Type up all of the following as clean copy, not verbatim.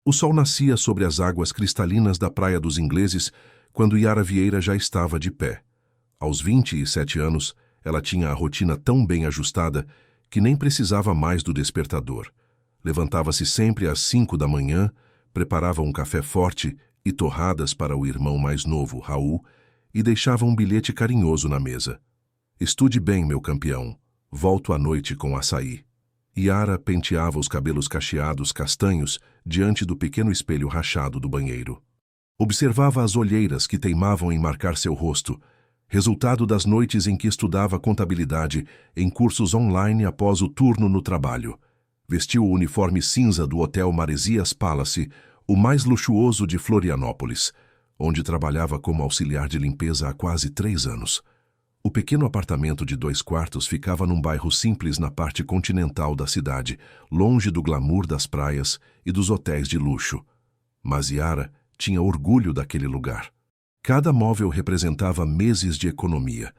O sol nascia sobre as águas cristalinas da Praia dos Ingleses quando Yara Vieira já estava de pé. Aos 27 anos, ela tinha a rotina tão bem ajustada que nem precisava mais do despertador. Levantava-se sempre às 5 da manhã, preparava um café forte e torradas para o irmão mais novo, Raul, e deixava um bilhete carinhoso na mesa. Estude bem, meu campeão. Volto à noite com açaí. Yara penteava os cabelos cacheados castanhos diante do pequeno espelho rachado do banheiro. Observava as olheiras que teimavam em marcar seu rosto, resultado das noites em que estudava contabilidade em cursos online após o turno no trabalho. Vestiu o uniforme cinza do Hotel Maresias Palace, o mais luxuoso de Florianópolis, onde trabalhava como auxiliar de limpeza há quase 3 anos. O pequeno apartamento de 2 quartos ficava num bairro simples na parte continental da cidade, longe do glamour das praias e dos hotéis de luxo. Mas Yara tinha orgulho daquele lugar. Cada móvel representava meses de economia.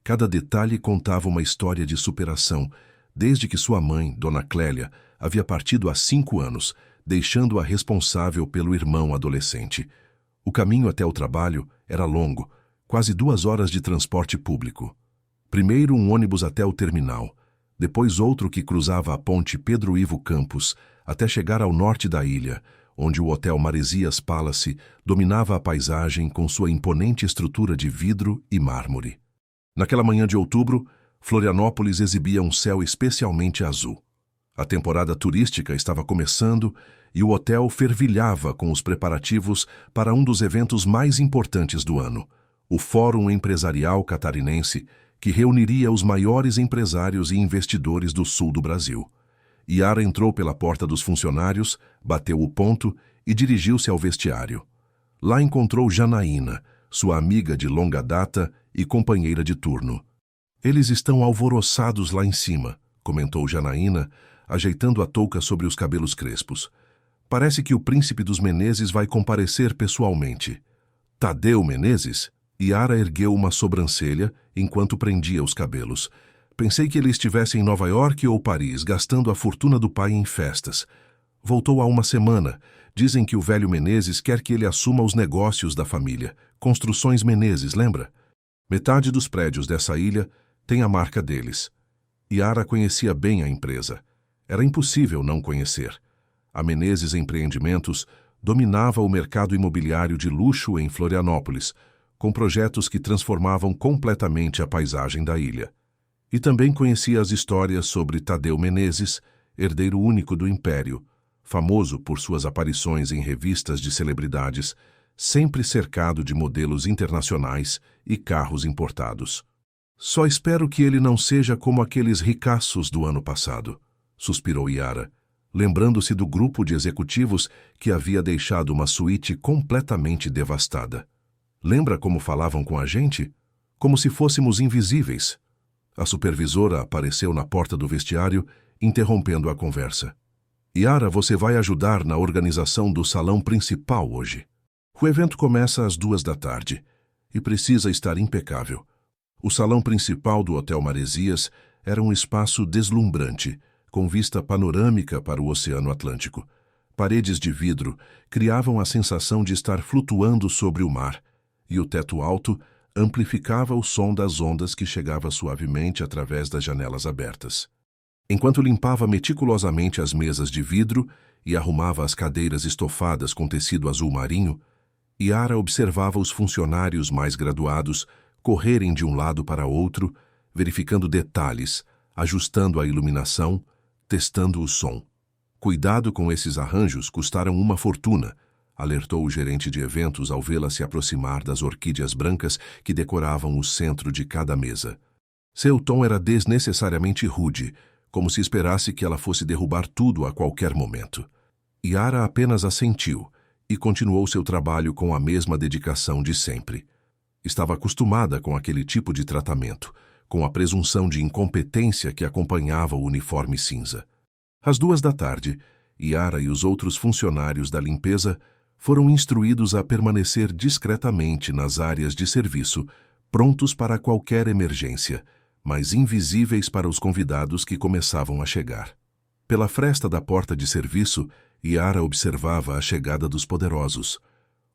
Cada detalhe contava uma história de superação, desde que sua mãe, Dona Clélia, havia partido há 5 anos, deixando-a responsável pelo irmão adolescente. O caminho até o trabalho era longo, quase 2 horas de transporte público. Primeiro um ônibus até o terminal, depois outro que cruzava a ponte Pedro Ivo Campos até chegar ao norte da ilha, onde o Hotel Maresias Palace dominava a paisagem com sua imponente estrutura de vidro e mármore. Naquela manhã de outubro, Florianópolis exibia um céu especialmente azul. A temporada turística estava começando e o hotel fervilhava com os preparativos para um dos eventos mais importantes do ano, o Fórum Empresarial Catarinense, que reuniria os maiores empresários e investidores do sul do Brasil. Yara entrou pela porta dos funcionários, bateu o ponto e dirigiu-se ao vestiário. Lá encontrou Janaína, sua amiga de longa data e companheira de turno. "Eles estão alvoroçados lá em cima", comentou Janaína, ajeitando a touca sobre os cabelos crespos. "Parece que o príncipe dos Menezes vai comparecer pessoalmente." "Tadeu Menezes?" Yara ergueu uma sobrancelha enquanto prendia os cabelos. "Pensei que ele estivesse em Nova York ou Paris, gastando a fortuna do pai em festas. Voltou há uma semana. Dizem que o velho Menezes quer que ele assuma os negócios da família. Construções Menezes, lembra? Metade dos prédios dessa ilha tem a marca deles." Yara conhecia bem a empresa. Era impossível não conhecer. A Menezes Empreendimentos dominava o mercado imobiliário de luxo em Florianópolis, com projetos que transformavam completamente a paisagem da ilha. E também conhecia as histórias sobre Tadeu Menezes, herdeiro único do império, famoso por suas aparições em revistas de celebridades, sempre cercado de modelos internacionais e carros importados. "Só espero que ele não seja como aqueles ricaços do ano passado", suspirou Yara, lembrando-se do grupo de executivos que havia deixado uma suíte completamente devastada. "Lembra como falavam com a gente? Como se fôssemos invisíveis." A supervisora apareceu na porta do vestiário, interrompendo a conversa. "Yara, você vai ajudar na organização do salão principal hoje. O evento começa às 2 da tarde e precisa estar impecável." O salão principal do Hotel Maresias era um espaço deslumbrante, com vista panorâmica para o Oceano Atlântico. Paredes de vidro criavam a sensação de estar flutuando sobre o mar, e o teto alto amplificava o som das ondas que chegava suavemente através das janelas abertas. Enquanto limpava meticulosamente as mesas de vidro e arrumava as cadeiras estofadas com tecido azul marinho, Yara observava os funcionários mais graduados correrem de um lado para outro, verificando detalhes, ajustando a iluminação, testando o som. "Cuidado com esses arranjos, custaram uma fortuna", alertou o gerente de eventos ao vê-la se aproximar das orquídeas brancas que decoravam o centro de cada mesa. Seu tom era desnecessariamente rude, como se esperasse que ela fosse derrubar tudo a qualquer momento. Yara apenas assentiu e continuou seu trabalho com a mesma dedicação de sempre. Estava acostumada com aquele tipo de tratamento, com a presunção de incompetência que acompanhava o uniforme cinza. Às 2 da tarde, Yara e os outros funcionários da limpeza foram instruídos a permanecer discretamente nas áreas de serviço, prontos para qualquer emergência, mas invisíveis para os convidados que começavam a chegar. Pela fresta da porta de serviço, Yara observava a chegada dos poderosos.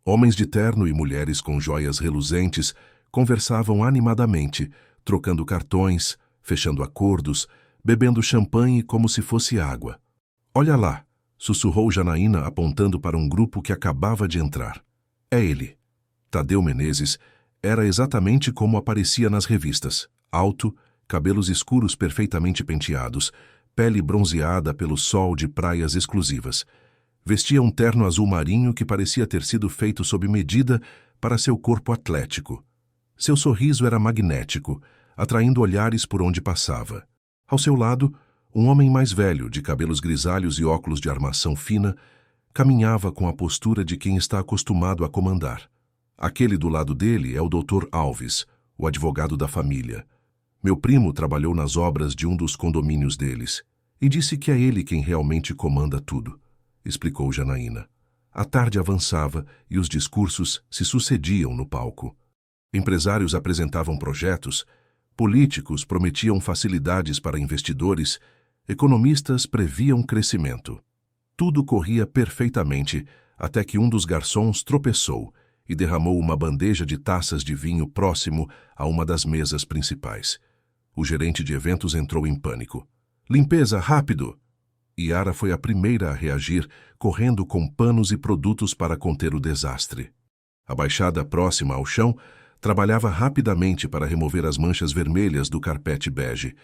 Homens de terno e mulheres com joias reluzentes conversavam animadamente, trocando cartões, fechando acordos, bebendo champanhe como se fosse água. "Olha lá", sussurrou Janaína apontando para um grupo que acabava de entrar. "É ele." Tadeu Menezes era exatamente como aparecia nas revistas. Alto, cabelos escuros perfeitamente penteados, pele bronzeada pelo sol de praias exclusivas. Vestia um terno azul marinho que parecia ter sido feito sob medida para seu corpo atlético. Seu sorriso era magnético, atraindo olhares por onde passava. Ao seu lado, um homem mais velho, de cabelos grisalhos e óculos de armação fina, caminhava com a postura de quem está acostumado a comandar. Aquele do lado dele é o Dr. Alves, o advogado da família. Meu primo trabalhou nas obras de um dos condomínios deles e disse que é ele quem realmente comanda tudo, explicou Janaína. A tarde avançava e os discursos se sucediam no palco. Empresários apresentavam projetos, políticos prometiam facilidades para investidores, economistas previam crescimento. Tudo corria perfeitamente até que um dos garçons tropeçou e derramou uma bandeja de taças de vinho próximo a uma das mesas principais. O gerente de eventos entrou em pânico. "Limpeza, rápido!" Yara foi a primeira a reagir, correndo com panos e produtos para conter o desastre. Abaixada próxima ao chão, trabalhava rapidamente para remover as manchas vermelhas do carpete bege,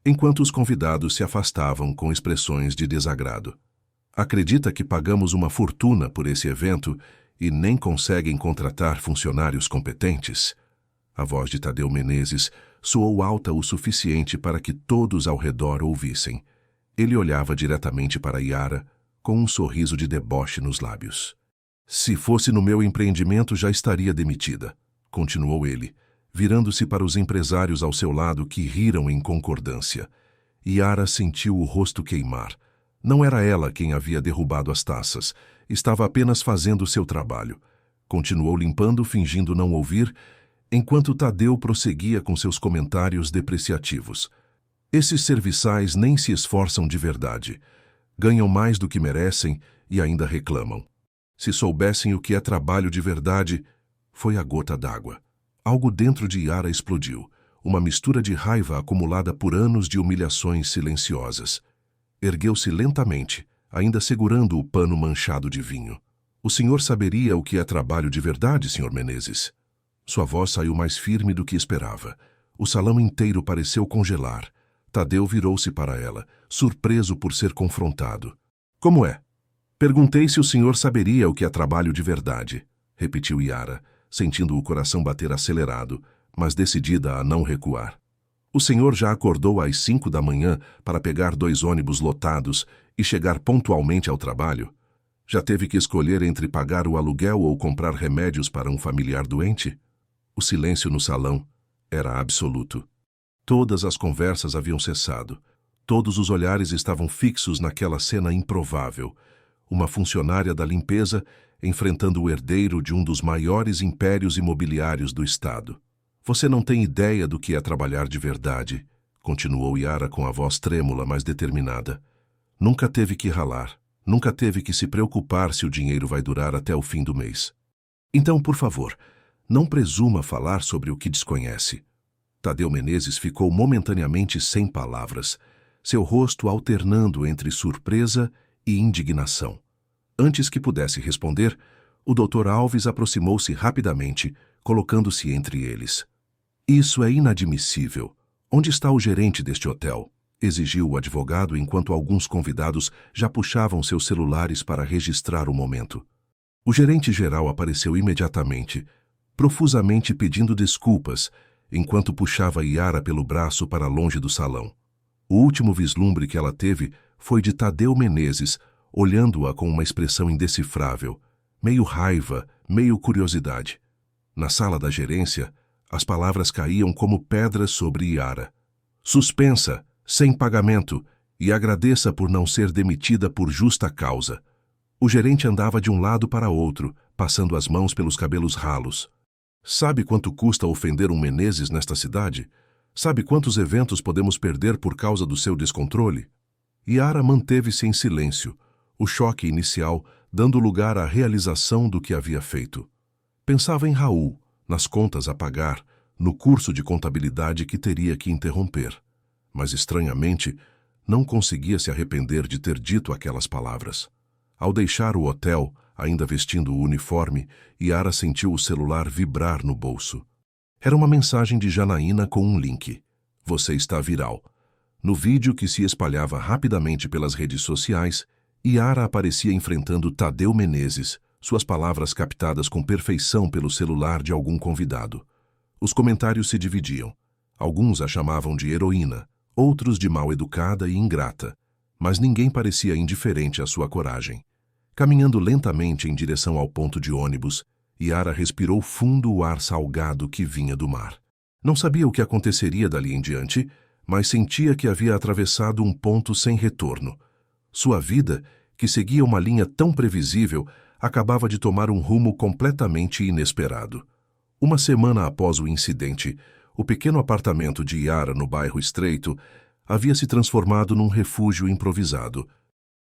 enquanto os convidados se afastavam com expressões de desagrado. "Acredita que pagamos uma fortuna por esse evento e nem conseguem contratar funcionários competentes?" A voz de Tadeu Menezes soou alta o suficiente para que todos ao redor ouvissem. Ele olhava diretamente para Yara, com um sorriso de deboche nos lábios. "Se fosse no meu empreendimento, já estaria demitida", continuou ele, virando-se para os empresários ao seu lado que riram em concordância. Yara sentiu o rosto queimar. Não era ela quem havia derrubado as taças. Estava apenas fazendo seu trabalho. Continuou limpando, fingindo não ouvir, enquanto Tadeu prosseguia com seus comentários depreciativos. "Esses serviçais nem se esforçam de verdade. Ganham mais do que merecem e ainda reclamam. Se soubessem o que é trabalho de verdade..." Foi a gota d'água. Algo dentro de Yara explodiu, uma mistura de raiva acumulada por anos de humilhações silenciosas. Ergueu-se lentamente, ainda segurando o pano manchado de vinho. "O senhor saberia o que é trabalho de verdade, Sr. Menezes?" Sua voz saiu mais firme do que esperava. O salão inteiro pareceu congelar. Tadeu virou-se para ela, surpreso por ser confrontado. "Como é?" "Perguntei se o senhor saberia o que é trabalho de verdade", repetiu Yara, sentindo o coração bater acelerado, mas decidida a não recuar. "O senhor já acordou às 5 da manhã para pegar 2 ônibus lotados e chegar pontualmente ao trabalho? Já teve que escolher entre pagar o aluguel ou comprar remédios para um familiar doente?" O silêncio no salão era absoluto. Todas as conversas haviam cessado. Todos os olhares estavam fixos naquela cena improvável. Uma funcionária da limpeza enfrentando o herdeiro de um dos maiores impérios imobiliários do estado. "Você não tem ideia do que é trabalhar de verdade", continuou Yara com a voz trêmula, mas determinada. "Nunca teve que ralar, nunca teve que se preocupar se o dinheiro vai durar até o fim do mês. Então, por favor, não presuma falar sobre o que desconhece." Tadeu Menezes ficou momentaneamente sem palavras, seu rosto alternando entre surpresa e indignação. Antes que pudesse responder, o Dr. Alves aproximou-se rapidamente, colocando-se entre eles. "Isso é inadmissível. Onde está o gerente deste hotel?" exigiu o advogado enquanto alguns convidados já puxavam seus celulares para registrar o momento. O gerente-geral apareceu imediatamente, profusamente pedindo desculpas, enquanto puxava Yara pelo braço para longe do salão. O último vislumbre que ela teve foi de Tadeu Menezes, olhando-a com uma expressão indecifrável, meio raiva, meio curiosidade. Na sala da gerência, as palavras caíam como pedras sobre Yara. "Suspensa, sem pagamento, e agradeça por não ser demitida por justa causa." O gerente andava de um lado para outro, passando as mãos pelos cabelos ralos. "Sabe quanto custa ofender um Menezes nesta cidade? Sabe quantos eventos podemos perder por causa do seu descontrole?" Yara manteve-se em silêncio, o choque inicial dando lugar à realização do que havia feito. Pensava em Raul, nas contas a pagar, no curso de contabilidade que teria que interromper. Mas, estranhamente, não conseguia se arrepender de ter dito aquelas palavras. Ao deixar o hotel, ainda vestindo o uniforme, Yara sentiu o celular vibrar no bolso. Era uma mensagem de Janaína com um link. Você está viral. No vídeo que se espalhava rapidamente pelas redes sociais, Yara aparecia enfrentando Tadeu Menezes, suas palavras captadas com perfeição pelo celular de algum convidado. Os comentários se dividiam. Alguns a chamavam de heroína, outros de mal-educada e ingrata, mas ninguém parecia indiferente à sua coragem. Caminhando lentamente em direção ao ponto de ônibus, Yara respirou fundo o ar salgado que vinha do mar. Não sabia o que aconteceria dali em diante, mas sentia que havia atravessado um ponto sem retorno. Sua vida, que seguia uma linha tão previsível, acabava de tomar um rumo completamente inesperado. Uma semana após o incidente, o pequeno apartamento de Yara no bairro Estreito havia se transformado num refúgio improvisado.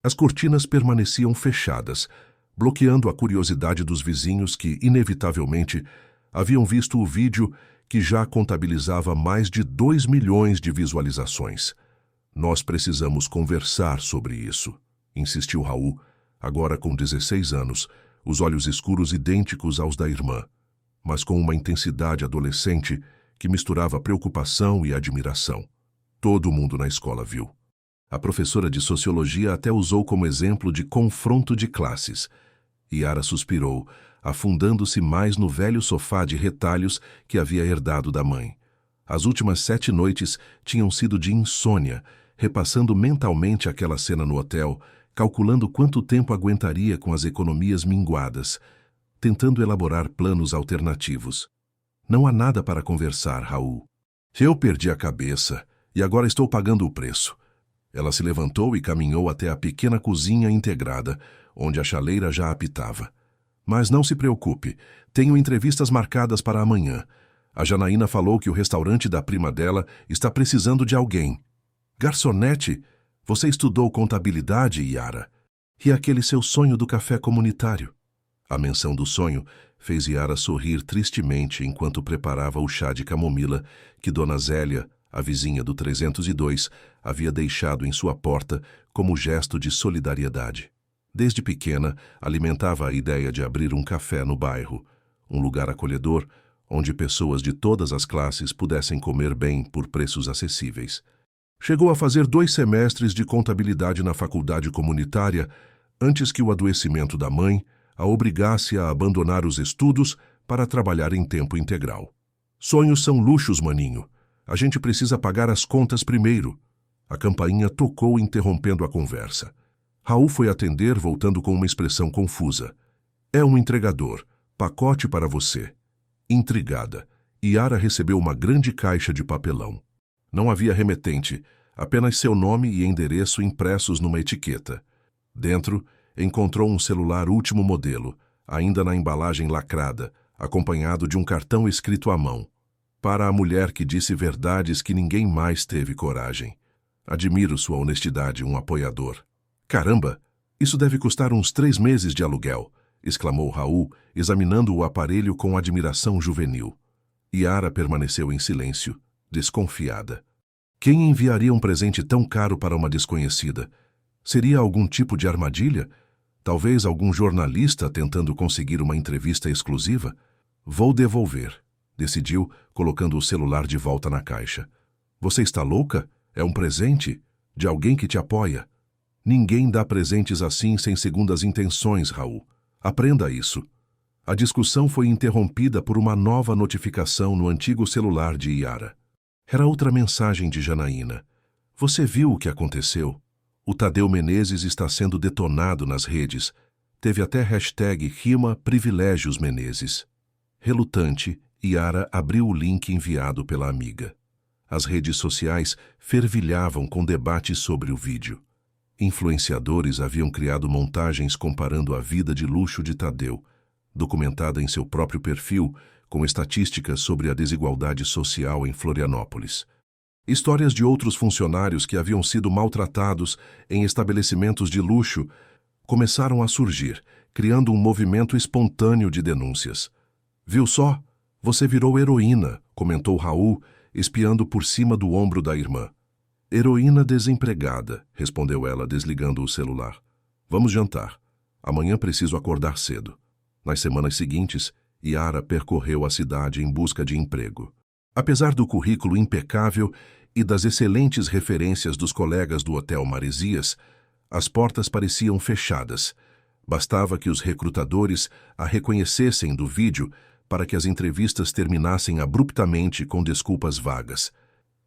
As cortinas permaneciam fechadas, bloqueando a curiosidade dos vizinhos que, inevitavelmente, haviam visto o vídeo que já contabilizava mais de 2 milhões de visualizações. Nós precisamos conversar sobre isso, insistiu Raul, agora com 16 anos, os olhos escuros idênticos aos da irmã, mas com uma intensidade adolescente que misturava preocupação e admiração. Todo mundo na escola viu. A professora de sociologia até usou como exemplo de confronto de classes. Yara suspirou, afundando-se mais no velho sofá de retalhos que havia herdado da mãe. As últimas 7 noites tinham sido de insônia, repassando mentalmente aquela cena no hotel, calculando quanto tempo aguentaria com as economias minguadas, tentando elaborar planos alternativos. Não há nada para conversar, Raul. Eu perdi a cabeça e agora estou pagando o preço. Ela se levantou e caminhou até a pequena cozinha integrada, onde a chaleira já apitava. Mas não se preocupe, tenho entrevistas marcadas para amanhã. A Janaína falou que o restaurante da prima dela está precisando de alguém. Garçonete, você estudou contabilidade, Yara? E aquele seu sonho do café comunitário? A menção do sonho fez Yara sorrir tristemente enquanto preparava o chá de camomila que Dona Zélia, a vizinha do 302, havia deixado em sua porta como gesto de solidariedade. Desde pequena, alimentava a ideia de abrir um café no bairro, um lugar acolhedor onde pessoas de todas as classes pudessem comer bem por preços acessíveis. Chegou a fazer 2 semestres de contabilidade na faculdade comunitária antes que o adoecimento da mãe a obrigasse a abandonar os estudos para trabalhar em tempo integral. Sonhos são luxos, maninho. A gente precisa pagar as contas primeiro. A campainha tocou, interrompendo a conversa. Raul foi atender, voltando com uma expressão confusa. É um entregador. Pacote para você. Intrigada, Yara recebeu uma grande caixa de papelão. Não havia remetente, apenas seu nome e endereço impressos numa etiqueta. Dentro, encontrou um celular último modelo, ainda na embalagem lacrada, acompanhado de um cartão escrito à mão. Para a mulher que disse verdades que ninguém mais teve coragem. Admiro sua honestidade, um apoiador. Caramba, isso deve custar uns 3 meses de aluguel, exclamou Raul, examinando o aparelho com admiração juvenil. Yara permaneceu em silêncio, desconfiada. Quem enviaria um presente tão caro para uma desconhecida? Seria algum tipo de armadilha? Talvez algum jornalista tentando conseguir uma entrevista exclusiva? Vou devolver, decidiu, colocando o celular de volta na caixa. Você está louca? É um presente? De alguém que te apoia? Ninguém dá presentes assim sem segundas intenções, Raul. Aprenda isso. A discussão foi interrompida por uma nova notificação no antigo celular de Yara. Era outra mensagem de Janaína. Você viu o que aconteceu? O Tadeu Menezes está sendo detonado nas redes. Teve até hashtag rima Privilégios Menezes. Relutante, Yara abriu o link enviado pela amiga. As redes sociais fervilhavam com debates sobre o vídeo. Influenciadores haviam criado montagens comparando a vida de luxo de Tadeu, documentada em seu próprio perfil, com estatísticas sobre a desigualdade social em Florianópolis. Histórias de outros funcionários que haviam sido maltratados em estabelecimentos de luxo começaram a surgir, criando um movimento espontâneo de denúncias. Viu só? Você virou heroína, comentou Raul, espiando por cima do ombro da irmã. Heroína desempregada, respondeu ela, desligando o celular. Vamos jantar. Amanhã preciso acordar cedo. Nas semanas seguintes, Yara percorreu a cidade em busca de emprego. Apesar do currículo impecável e das excelentes referências dos colegas do Hotel Maresias, as portas pareciam fechadas. Bastava que os recrutadores a reconhecessem do vídeo para que as entrevistas terminassem abruptamente com desculpas vagas.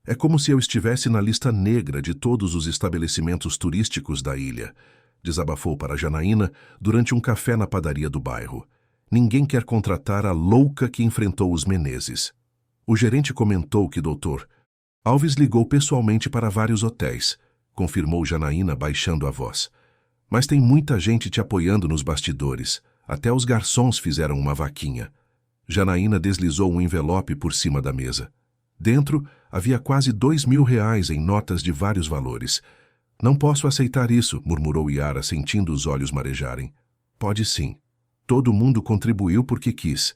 É como se eu estivesse na lista negra de todos os estabelecimentos turísticos da ilha, desabafou para Janaína durante um café na padaria do bairro. Ninguém quer contratar a louca que enfrentou os Menezes. O gerente comentou que Dr. Alves ligou pessoalmente para vários hotéis, confirmou Janaína baixando a voz. Mas tem muita gente te apoiando nos bastidores. Até os garçons fizeram uma vaquinha. Janaína deslizou um envelope por cima da mesa. Dentro havia quase R$ 2.000 em notas de vários valores. Não posso aceitar isso, murmurou Yara, sentindo os olhos marejarem. Pode sim. Todo mundo contribuiu porque quis.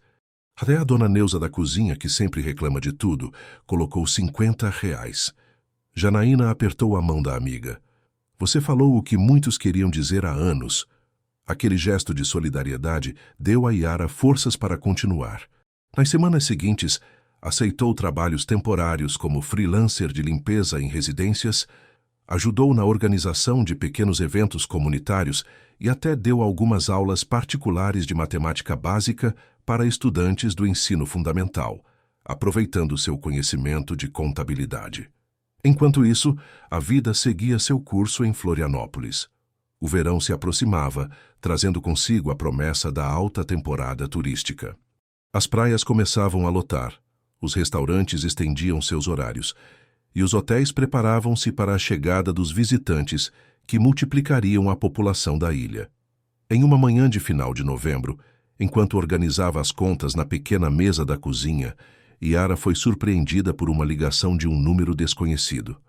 Até a dona Neuza da cozinha, que sempre reclama de tudo, colocou R$ 50. Janaína apertou a mão da amiga. Você falou o que muitos queriam dizer há anos. Aquele gesto de solidariedade deu a Yara forças para continuar. Nas semanas seguintes, aceitou trabalhos temporários como freelancer de limpeza em residências, ajudou na organização de pequenos eventos comunitários e até deu algumas aulas particulares de matemática básica para estudantes do ensino fundamental, aproveitando seu conhecimento de contabilidade. Enquanto isso, a vida seguia seu curso em Florianópolis. O verão se aproximava, trazendo consigo a promessa da alta temporada turística. As praias começavam a lotar, os restaurantes estendiam seus horários, e os hotéis preparavam-se para a chegada dos visitantes que multiplicariam a população da ilha. Em uma manhã de final de novembro, enquanto organizava as contas na pequena mesa da cozinha, Yara foi surpreendida por uma ligação de um número desconhecido.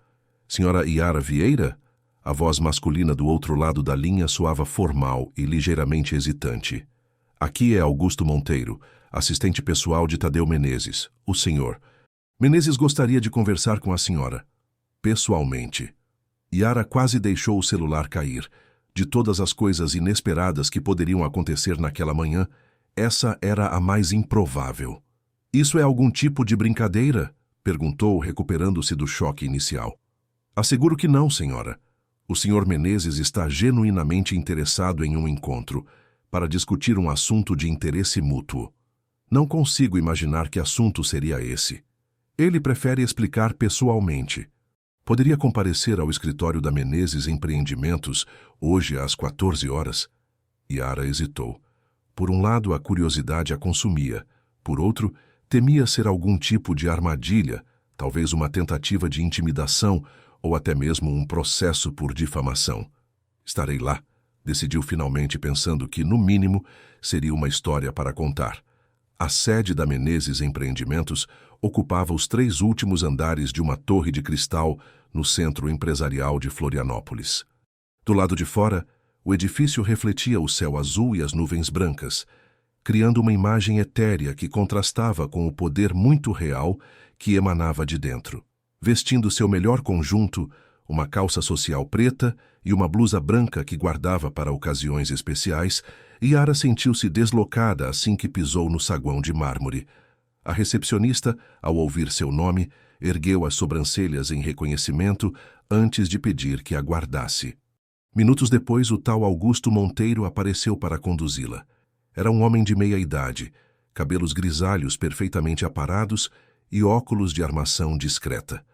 Senhora Yara Vieira? A voz masculina do outro lado da linha soava formal e ligeiramente hesitante. Aqui é Augusto Monteiro, assistente pessoal de Tadeu Menezes, o senhor. Menezes gostaria de conversar com a senhora. Pessoalmente. Yara quase deixou o celular cair. De todas as coisas inesperadas que poderiam acontecer naquela manhã, essa era a mais improvável. Isso é algum tipo de brincadeira? Perguntou, recuperando-se do choque inicial. Asseguro que não, senhora. O senhor Menezes está genuinamente interessado em um encontro para discutir um assunto de interesse mútuo. Não consigo imaginar que assunto seria esse. Ele prefere explicar pessoalmente. Poderia comparecer ao escritório da Menezes Empreendimentos hoje às 14 horas? Yara hesitou. Por um lado, a curiosidade a consumia. Por outro, temia ser algum tipo de armadilha, talvez uma tentativa de intimidação ou até mesmo um processo por difamação. Estarei lá, decidiu finalmente, pensando que, no mínimo, seria uma história para contar. A sede da Menezes Empreendimentos ocupava os 3 últimos andares de uma torre de cristal no centro empresarial de Florianópolis. Do lado de fora, o edifício refletia o céu azul e as nuvens brancas, criando uma imagem etérea que contrastava com o poder muito real que emanava de dentro. Vestindo seu melhor conjunto, uma calça social preta e uma blusa branca que guardava para ocasiões especiais, Yara sentiu-se deslocada assim que pisou no saguão de mármore. A recepcionista, ao ouvir seu nome, ergueu as sobrancelhas em reconhecimento antes de pedir que aguardasse. Minutos depois, o tal Augusto Monteiro apareceu para conduzi-la. Era um homem de meia idade, cabelos grisalhos perfeitamente aparados e óculos de armação discreta.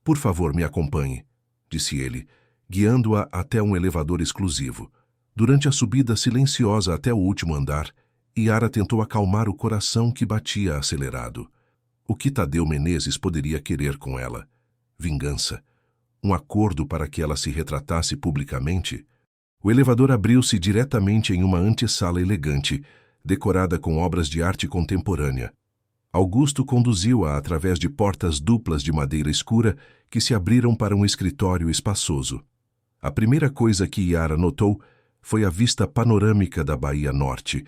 Por favor, me acompanhe, disse ele, guiando-a até um elevador exclusivo. Durante a subida silenciosa até o último andar, Yara tentou acalmar o coração que batia acelerado. O que Tadeu Menezes poderia querer com ela? Vingança? Um acordo para que ela se retratasse publicamente? O elevador abriu-se diretamente em uma antessala elegante, decorada com obras de arte contemporânea. Augusto conduziu-a através de portas duplas de madeira escura que se abriram para um escritório espaçoso. A primeira coisa que Yara notou foi a vista panorâmica da Bahia Norte,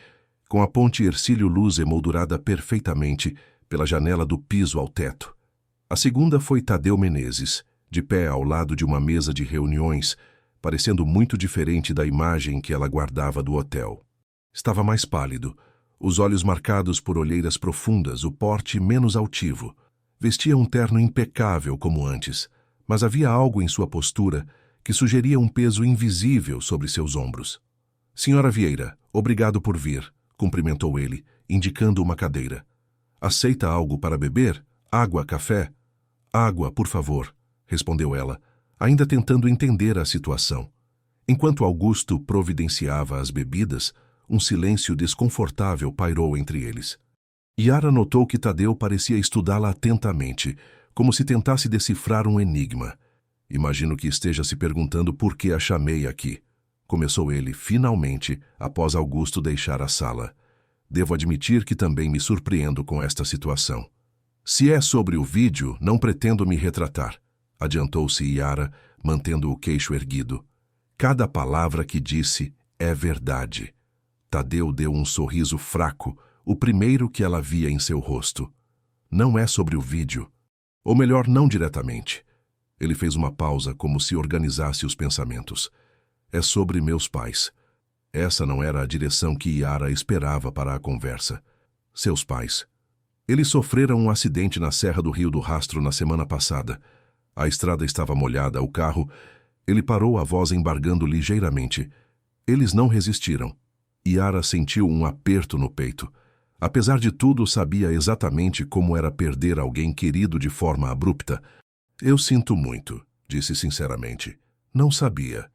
com a ponte Hercílio Luz emoldurada perfeitamente pela janela do piso ao teto. A segunda foi Tadeu Menezes, de pé ao lado de uma mesa de reuniões, parecendo muito diferente da imagem que ela guardava do hotel. Estava mais pálido, os olhos marcados por olheiras profundas, o porte menos altivo. Vestia um terno impecável como antes, mas havia algo em sua postura que sugeria um peso invisível sobre seus ombros. Senhora Vieira, obrigado por vir, cumprimentou ele, indicando uma cadeira. Aceita algo para beber? Água, café? Água, por favor, respondeu ela, ainda tentando entender a situação. Enquanto Augusto providenciava as bebidas, um silêncio desconfortável pairou entre eles. Yara notou que Tadeu parecia estudá-la atentamente, como se tentasse decifrar um enigma. Imagino que esteja se perguntando por que a chamei aqui. Começou ele, finalmente, após Augusto deixar a sala. Devo admitir que também me surpreendo com esta situação. Se é sobre o vídeo, não pretendo me retratar, adiantou-se Yara, mantendo o queixo erguido. Cada palavra que disse é verdade. Tadeu deu um sorriso fraco, o primeiro que ela via em seu rosto. Não é sobre o vídeo. Ou melhor, não diretamente. Ele fez uma pausa, como se organizasse os pensamentos. É sobre meus pais. Essa não era a direção que Yara esperava para a conversa. Seus pais. Eles sofreram um acidente na Serra do Rio do Rastro na semana passada. A estrada estava molhada, o carro... Ele parou, a voz embargando ligeiramente. Eles não resistiram. Yara sentiu um aperto no peito. Apesar de tudo, sabia exatamente como era perder alguém querido de forma abrupta. Eu sinto muito, disse sinceramente. Não sabia.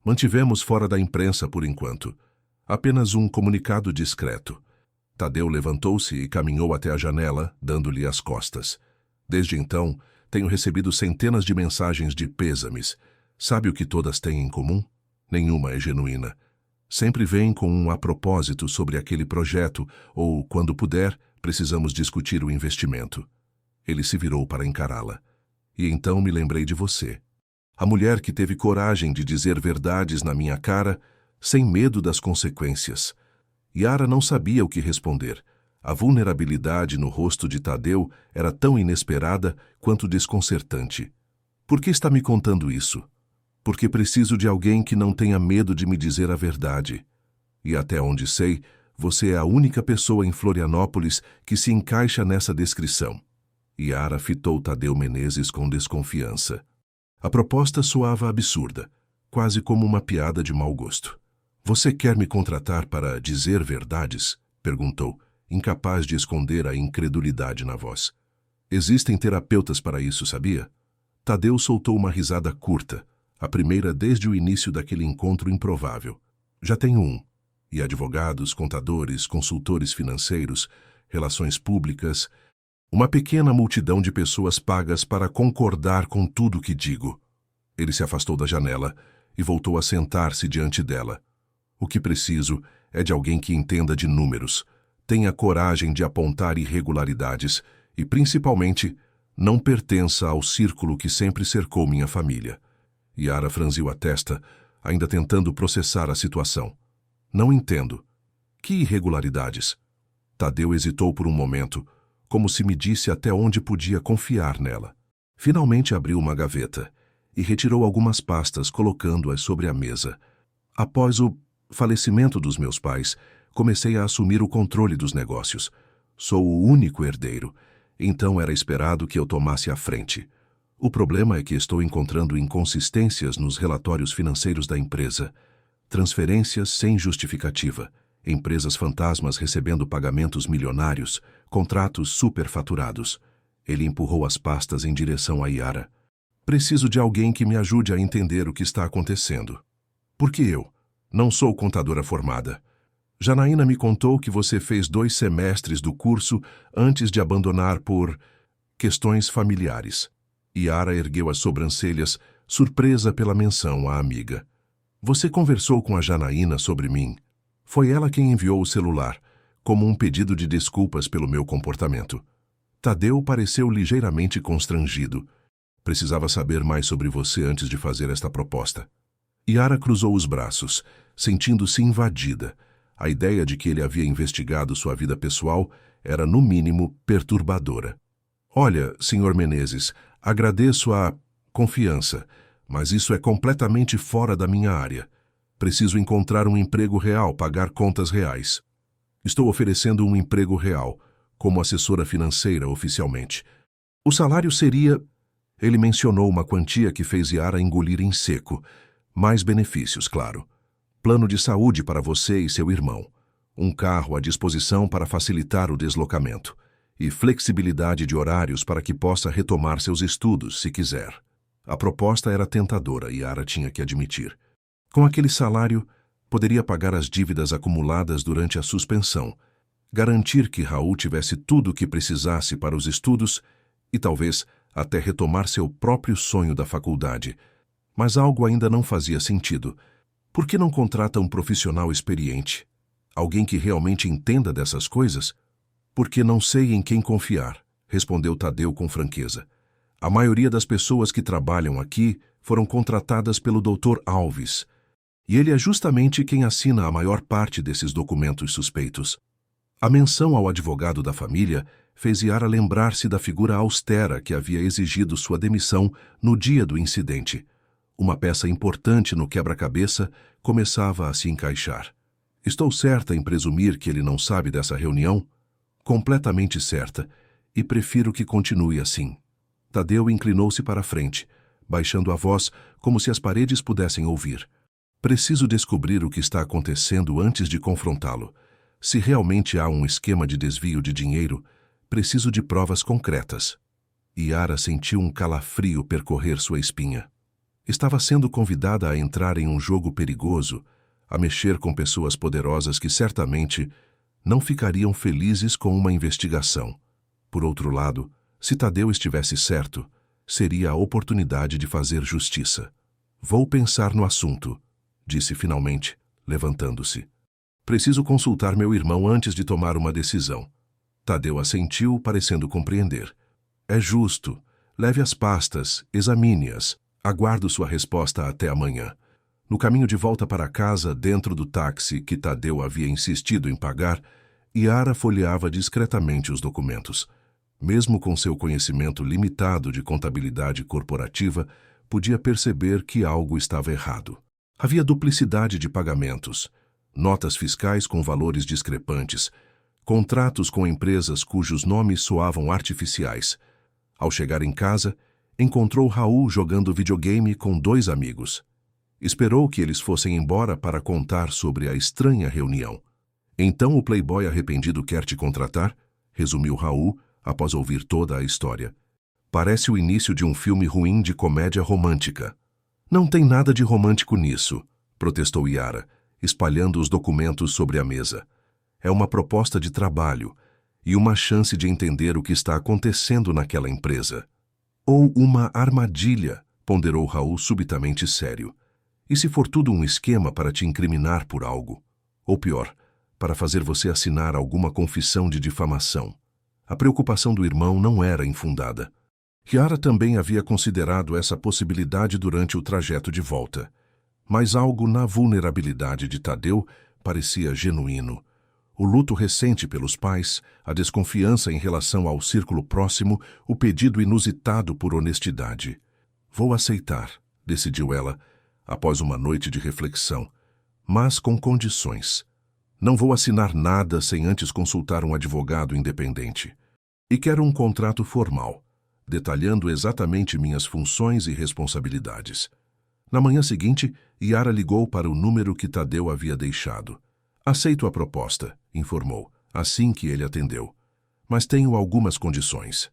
Mantivemos fora da imprensa por enquanto. Apenas um comunicado discreto. Tadeu levantou-se e caminhou até a janela, dando-lhe as costas. Desde então, tenho recebido centenas de mensagens de pêsames. Sabe o que todas têm em comum? Nenhuma é genuína. Sempre vem com um a propósito sobre aquele projeto ou, quando puder, precisamos discutir o investimento. Ele se virou para encará-la. E então me lembrei de você. A mulher que teve coragem de dizer verdades na minha cara, sem medo das consequências. Yara não sabia o que responder. A vulnerabilidade no rosto de Tadeu era tão inesperada quanto desconcertante. Por que está me contando isso? Porque preciso de alguém que não tenha medo de me dizer a verdade. E até onde sei, você é a única pessoa em Florianópolis que se encaixa nessa descrição. Yara fitou Tadeu Menezes com desconfiança. A proposta soava absurda, quase como uma piada de mau gosto. Você quer me contratar para dizer verdades? Perguntou, incapaz de esconder a incredulidade na voz. Existem terapeutas para isso, sabia? Tadeu soltou uma risada curta, a primeira desde o início daquele encontro improvável. Já tenho um. E advogados, contadores, consultores financeiros, relações públicas, uma pequena multidão de pessoas pagas para concordar com tudo que digo. Ele se afastou da janela e voltou a sentar-se diante dela. O que preciso é de alguém que entenda de números, tenha coragem de apontar irregularidades e, principalmente, não pertença ao círculo que sempre cercou minha família. Yara franziu a testa, ainda tentando processar a situação. Não entendo. Que irregularidades? Tadeu hesitou por um momento, como se me disse até onde podia confiar nela. Finalmente abriu uma gaveta e retirou algumas pastas, colocando-as sobre a mesa. Após o falecimento dos meus pais, comecei a assumir o controle dos negócios. Sou o único herdeiro, então era esperado que eu tomasse a frente. O problema é que estou encontrando inconsistências nos relatórios financeiros da empresa. Transferências sem justificativa, empresas fantasmas recebendo pagamentos milionários, contratos superfaturados. Ele empurrou as pastas em direção a Yara. Preciso de alguém que me ajude a entender o que está acontecendo. Por que eu? Não sou contadora formada. Janaína me contou que você fez 2 semestres do curso antes de abandonar por questões familiares. Yara ergueu as sobrancelhas, surpresa pela menção à amiga. Você conversou com a Janaína sobre mim. Foi ela quem enviou o celular, como um pedido de desculpas pelo meu comportamento. Tadeu pareceu ligeiramente constrangido. Precisava saber mais sobre você antes de fazer esta proposta. Yara cruzou os braços, sentindo-se invadida. A ideia de que ele havia investigado sua vida pessoal era, no mínimo, perturbadora. Olha, Sr. Menezes, agradeço a confiança, mas isso é completamente fora da minha área. Preciso encontrar um emprego real, pagar contas reais. Estou oferecendo um emprego real, como assessora financeira oficialmente. O salário seria... Ele mencionou uma quantia que fez Yara engolir em seco. Mais benefícios, claro. Plano de saúde para você e seu irmão. Um carro à disposição para facilitar o deslocamento. E flexibilidade de horários para que possa retomar seus estudos, se quiser. A proposta era tentadora, Yara tinha que admitir. Com aquele salário, poderia pagar as dívidas acumuladas durante a suspensão, garantir que Raul tivesse tudo o que precisasse para os estudos e talvez até retomar seu próprio sonho da faculdade. Mas algo ainda não fazia sentido. Por que não contrata um profissional experiente? Alguém que realmente entenda dessas coisas? Porque não sei em quem confiar, respondeu Tadeu com franqueza. A maioria das pessoas que trabalham aqui foram contratadas pelo Dr. Alves, e ele é justamente quem assina a maior parte desses documentos suspeitos. A menção ao advogado da família fez Yara lembrar-se da figura austera que havia exigido sua demissão no dia do incidente. Uma peça importante no quebra-cabeça começava a se encaixar. Estou certa em presumir que ele não sabe dessa reunião? Completamente certa, e prefiro que continue assim. Tadeu inclinou-se para a frente, baixando a voz como se as paredes pudessem ouvir. Preciso descobrir o que está acontecendo antes de confrontá-lo. Se realmente há um esquema de desvio de dinheiro, preciso de provas concretas. Yara sentiu um calafrio percorrer sua espinha. Estava sendo convidada a entrar em um jogo perigoso, a mexer com pessoas poderosas que certamente não ficariam felizes com uma investigação. Por outro lado, se Tadeu estivesse certo, seria a oportunidade de fazer justiça. Vou pensar no assunto, disse finalmente, levantando-se. Preciso consultar meu irmão antes de tomar uma decisão. Tadeu assentiu, parecendo compreender. É justo. Leve as pastas, examine-as. Aguardo sua resposta até amanhã. No caminho de volta para casa, dentro do táxi que Tadeu havia insistido em pagar, Yara folheava discretamente os documentos. Mesmo com seu conhecimento limitado de contabilidade corporativa, podia perceber que algo estava errado. Havia duplicidade de pagamentos, notas fiscais com valores discrepantes, contratos com empresas cujos nomes soavam artificiais. Ao chegar em casa, encontrou Raul jogando videogame com 2 amigos. Esperou que eles fossem embora para contar sobre a estranha reunião. Então o playboy arrependido quer te contratar? Resumiu Raul, após ouvir toda a história. Parece o início de um filme ruim de comédia romântica. Não tem nada de romântico nisso, protestou Yara, espalhando os documentos sobre a mesa. É uma proposta de trabalho e uma chance de entender o que está acontecendo naquela empresa. Ou uma armadilha, ponderou Raul subitamente sério. E se for tudo um esquema para te incriminar por algo? Ou pior, para fazer você assinar alguma confissão de difamação? A preocupação do irmão não era infundada. Yara também havia considerado essa possibilidade durante o trajeto de volta. Mas algo na vulnerabilidade de Tadeu parecia genuíno. O luto recente pelos pais, a desconfiança em relação ao círculo próximo, o pedido inusitado por honestidade. Vou aceitar, decidiu ela, após uma noite de reflexão, mas com condições. Não vou assinar nada sem antes consultar um advogado independente. E quero um contrato formal, detalhando exatamente minhas funções e responsabilidades. Na manhã seguinte, Yara ligou para o número que Tadeu havia deixado. Aceito a proposta, informou, assim que ele atendeu. Mas tenho algumas condições.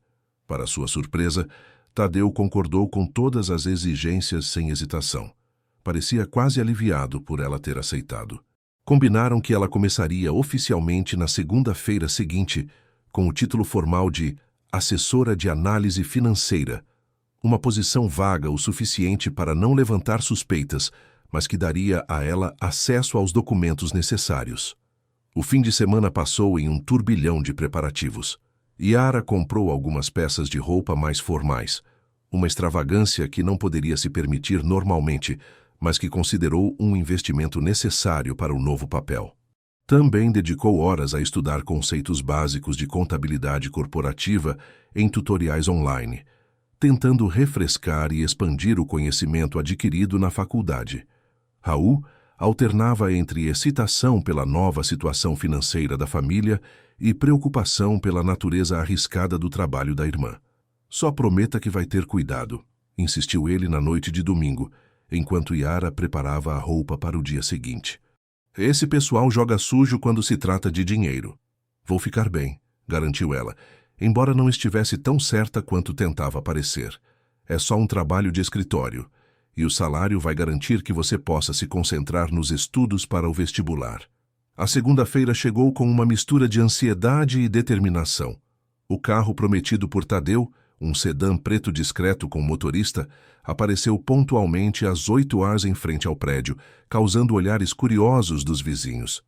Para sua surpresa, Tadeu concordou com todas as exigências sem hesitação. Parecia quase aliviado por ela ter aceitado. Combinaram que ela começaria oficialmente na segunda-feira seguinte, com o título formal de assessora de análise financeira, uma posição vaga o suficiente para não levantar suspeitas, mas que daria a ela acesso aos documentos necessários. O fim de semana passou em um turbilhão de preparativos. Yara comprou algumas peças de roupa mais formais, uma extravagância que não poderia se permitir normalmente, mas que considerou um investimento necessário para o novo papel. Também dedicou horas a estudar conceitos básicos de contabilidade corporativa em tutoriais online, tentando refrescar e expandir o conhecimento adquirido na faculdade. Raul alternava entre excitação pela nova situação financeira da família e preocupação pela natureza arriscada do trabalho da irmã. Só prometa que vai ter cuidado, insistiu ele na noite de domingo, enquanto Yara preparava a roupa para o dia seguinte. Esse pessoal joga sujo quando se trata de dinheiro. Vou ficar bem, garantiu ela, embora não estivesse tão certa quanto tentava parecer. É só um trabalho de escritório, e o salário vai garantir que você possa se concentrar nos estudos para o vestibular. A segunda-feira chegou com uma mistura de ansiedade e determinação. O carro prometido por Tadeu, um sedã preto discreto com motorista, apareceu pontualmente às 8h em frente ao prédio, causando olhares curiosos dos vizinhos.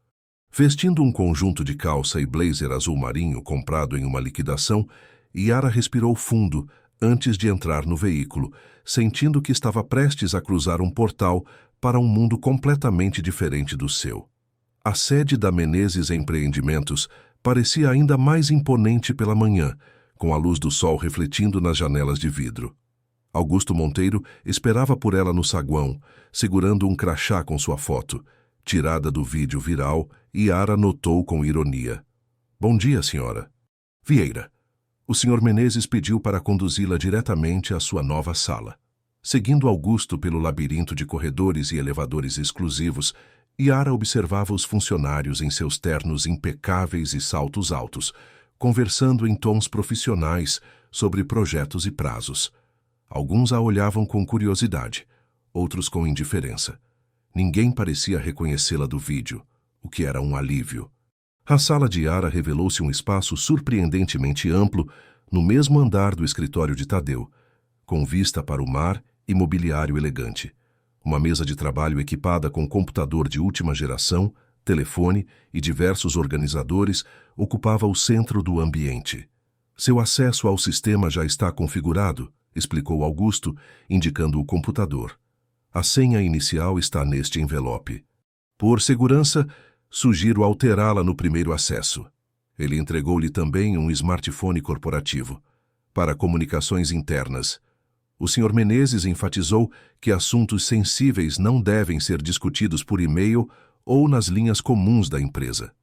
Vestindo um conjunto de calça e blazer azul marinho comprado em uma liquidação, Yara respirou fundo antes de entrar no veículo, sentindo que estava prestes a cruzar um portal para um mundo completamente diferente do seu. A sede da Menezes Empreendimentos parecia ainda mais imponente pela manhã, com a luz do sol refletindo nas janelas de vidro. Augusto Monteiro esperava por ela no saguão, segurando um crachá com sua foto. Tirada do vídeo viral, Yara notou com ironia. Bom dia, senhora. Vieira. O senhor Menezes pediu para conduzi-la diretamente à sua nova sala. Seguindo Augusto pelo labirinto de corredores e elevadores exclusivos, Yara observava os funcionários em seus ternos impecáveis e saltos altos, conversando em tons profissionais sobre projetos e prazos. Alguns a olhavam com curiosidade, outros com indiferença. Ninguém parecia reconhecê-la do vídeo, o que era um alívio. A sala de Yara revelou-se um espaço surpreendentemente amplo no mesmo andar do escritório de Tadeu, com vista para o mar e mobiliário elegante. Uma mesa de trabalho equipada com computador de última geração, telefone e diversos organizadores ocupava o centro do ambiente. Seu acesso ao sistema já está configurado, explicou Augusto, indicando o computador. A senha inicial está neste envelope. Por segurança, sugiro alterá-la no primeiro acesso. Ele entregou-lhe também um smartphone corporativo, para comunicações internas. O Sr. Menezes enfatizou que assuntos sensíveis não devem ser discutidos por e-mail ou nas linhas comuns da empresa.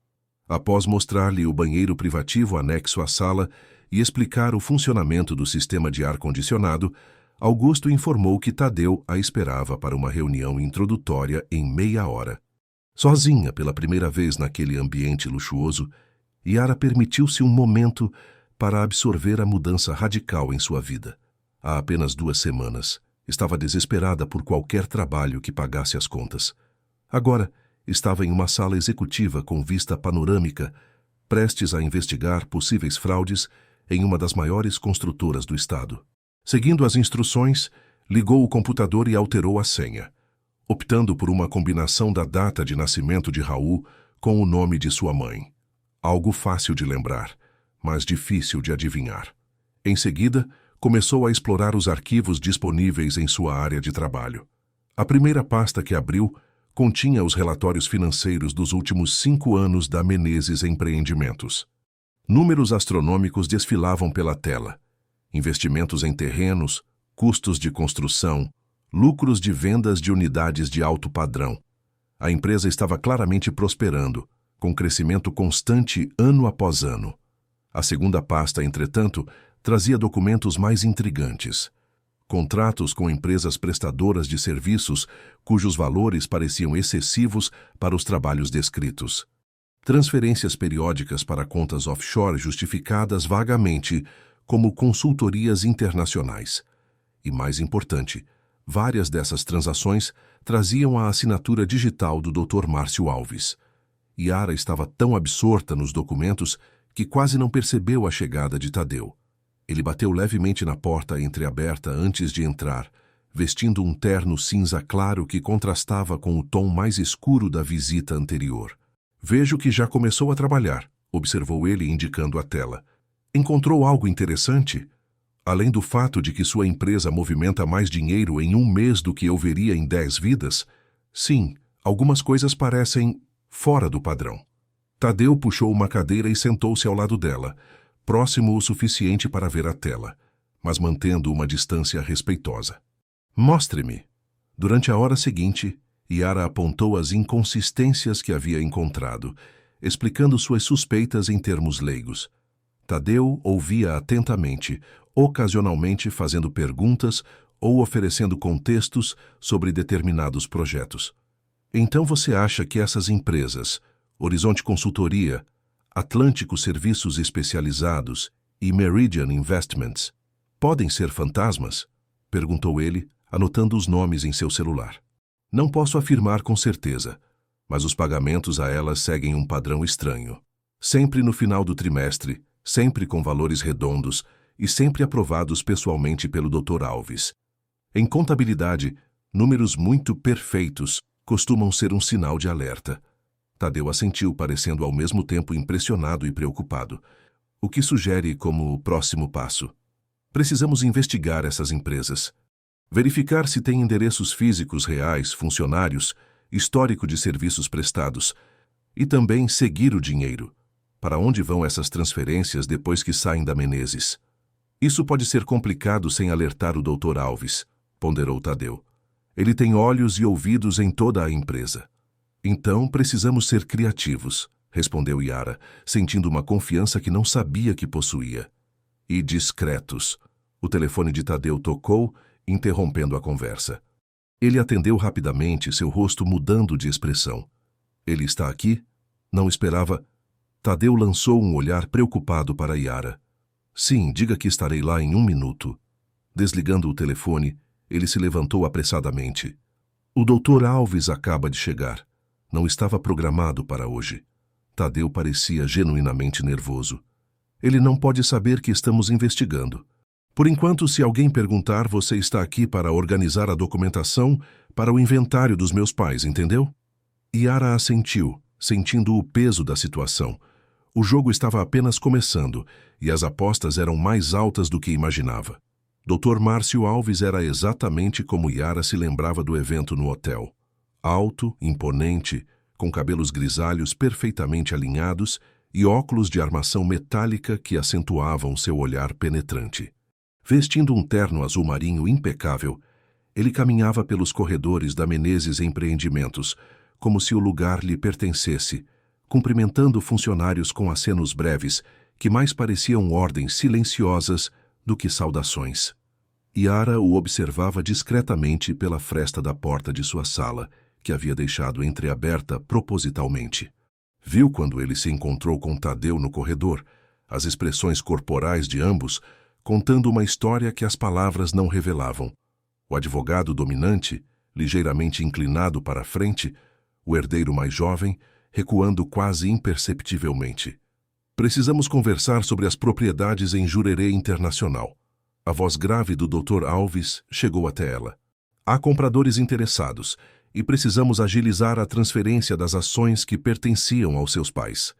Após mostrar-lhe o banheiro privativo anexo à sala e explicar o funcionamento do sistema de ar-condicionado, Augusto informou que Tadeu a esperava para uma reunião introdutória em meia hora. Sozinha pela primeira vez naquele ambiente luxuoso, Yara permitiu-se um momento para absorver a mudança radical em sua vida. Há apenas 2 semanas, estava desesperada por qualquer trabalho que pagasse as contas. Agora, estava em uma sala executiva com vista panorâmica, prestes a investigar possíveis fraudes em uma das maiores construtoras do estado. Seguindo as instruções, ligou o computador e alterou a senha, optando por uma combinação da data de nascimento de Raul com o nome de sua mãe. Algo fácil de lembrar, mas difícil de adivinhar. Em seguida, começou a explorar os arquivos disponíveis em sua área de trabalho. A primeira pasta que abriu continha os relatórios financeiros dos últimos 5 anos da Menezes Empreendimentos. Números astronômicos desfilavam pela tela. Investimentos em terrenos, custos de construção, lucros de vendas de unidades de alto padrão. A empresa estava claramente prosperando, com crescimento constante ano após ano. A segunda pasta, entretanto, trazia documentos mais intrigantes. Contratos com empresas prestadoras de serviços cujos valores pareciam excessivos para os trabalhos descritos. Transferências periódicas para contas offshore justificadas vagamente como consultorias internacionais. E, mais importante, várias dessas transações traziam a assinatura digital do Dr. Márcio Alves. Yara estava tão absorta nos documentos que quase não percebeu a chegada de Tadeu. Ele bateu levemente na porta entreaberta antes de entrar, vestindo um terno cinza claro que contrastava com o tom mais escuro da visita anterior. Vejo que já começou a trabalhar, observou ele indicando a tela. Encontrou algo interessante? Além do fato de que sua empresa movimenta mais dinheiro em um mês do que eu veria em 10 vidas, sim, algumas coisas parecem fora do padrão. Tadeu puxou uma cadeira e sentou-se ao lado dela, próximo o suficiente para ver a tela, mas mantendo uma distância respeitosa. Mostre-me. Durante a hora seguinte, Yara apontou as inconsistências que havia encontrado, explicando suas suspeitas em termos leigos. Tadeu ouvia atentamente, ocasionalmente fazendo perguntas ou oferecendo contextos sobre determinados projetos. Então você acha que essas empresas, Horizonte Consultoria, Atlântico Serviços Especializados e Meridian Investments, podem ser fantasmas? Perguntou ele, anotando os nomes em seu celular. Não posso afirmar com certeza, mas os pagamentos a elas seguem um padrão estranho. Sempre no final do trimestre, sempre com valores redondos e sempre aprovados pessoalmente pelo Dr. Alves. Em contabilidade, números muito perfeitos costumam ser um sinal de alerta. Tadeu assentiu, parecendo ao mesmo tempo impressionado e preocupado, o que sugere como próximo passo. Precisamos investigar essas empresas. Verificar se têm endereços físicos reais, funcionários, histórico de serviços prestados, e também seguir o dinheiro. Para onde vão essas transferências depois que saem da Menezes? Isso pode ser complicado sem alertar o Dr. Alves, ponderou Tadeu. Ele tem olhos e ouvidos em toda a empresa. Então precisamos ser criativos, respondeu Yara, sentindo uma confiança que não sabia que possuía. E discretos. O telefone de Tadeu tocou, interrompendo a conversa. Ele atendeu rapidamente, seu rosto mudando de expressão. Ele está aqui? Não esperava. Tadeu lançou um olhar preocupado para Yara. Sim, diga que estarei lá em 1 minuto. Desligando o telefone, ele se levantou apressadamente. O Dr. Alves acaba de chegar. Não estava programado para hoje. Tadeu parecia genuinamente nervoso. Ele não pode saber que estamos investigando. Por enquanto, se alguém perguntar, você está aqui para organizar a documentação para o inventário dos meus pais, entendeu? Yara assentiu, sentindo o peso da situação. O jogo estava apenas começando e as apostas eram mais altas do que imaginava. Dr. Márcio Alves era exatamente como Yara se lembrava do evento no hotel. Alto, imponente, com cabelos grisalhos perfeitamente alinhados e óculos de armação metálica que acentuavam seu olhar penetrante. Vestindo um terno azul marinho impecável, ele caminhava pelos corredores da Menezes Empreendimentos, como se o lugar lhe pertencesse, cumprimentando funcionários com acenos breves, que mais pareciam ordens silenciosas do que saudações. Yara o observava discretamente pela fresta da porta de sua sala, que havia deixado entreaberta propositalmente. Viu quando ele se encontrou com Tadeu no corredor, as expressões corporais de ambos, contando uma história que as palavras não revelavam. O advogado dominante, ligeiramente inclinado para a frente, o herdeiro mais jovem, recuando quase imperceptivelmente. Precisamos conversar sobre as propriedades em Jurerê Internacional. A voz grave do Dr. Alves chegou até ela. Há compradores interessados e precisamos agilizar a transferência das ações que pertenciam aos seus pais.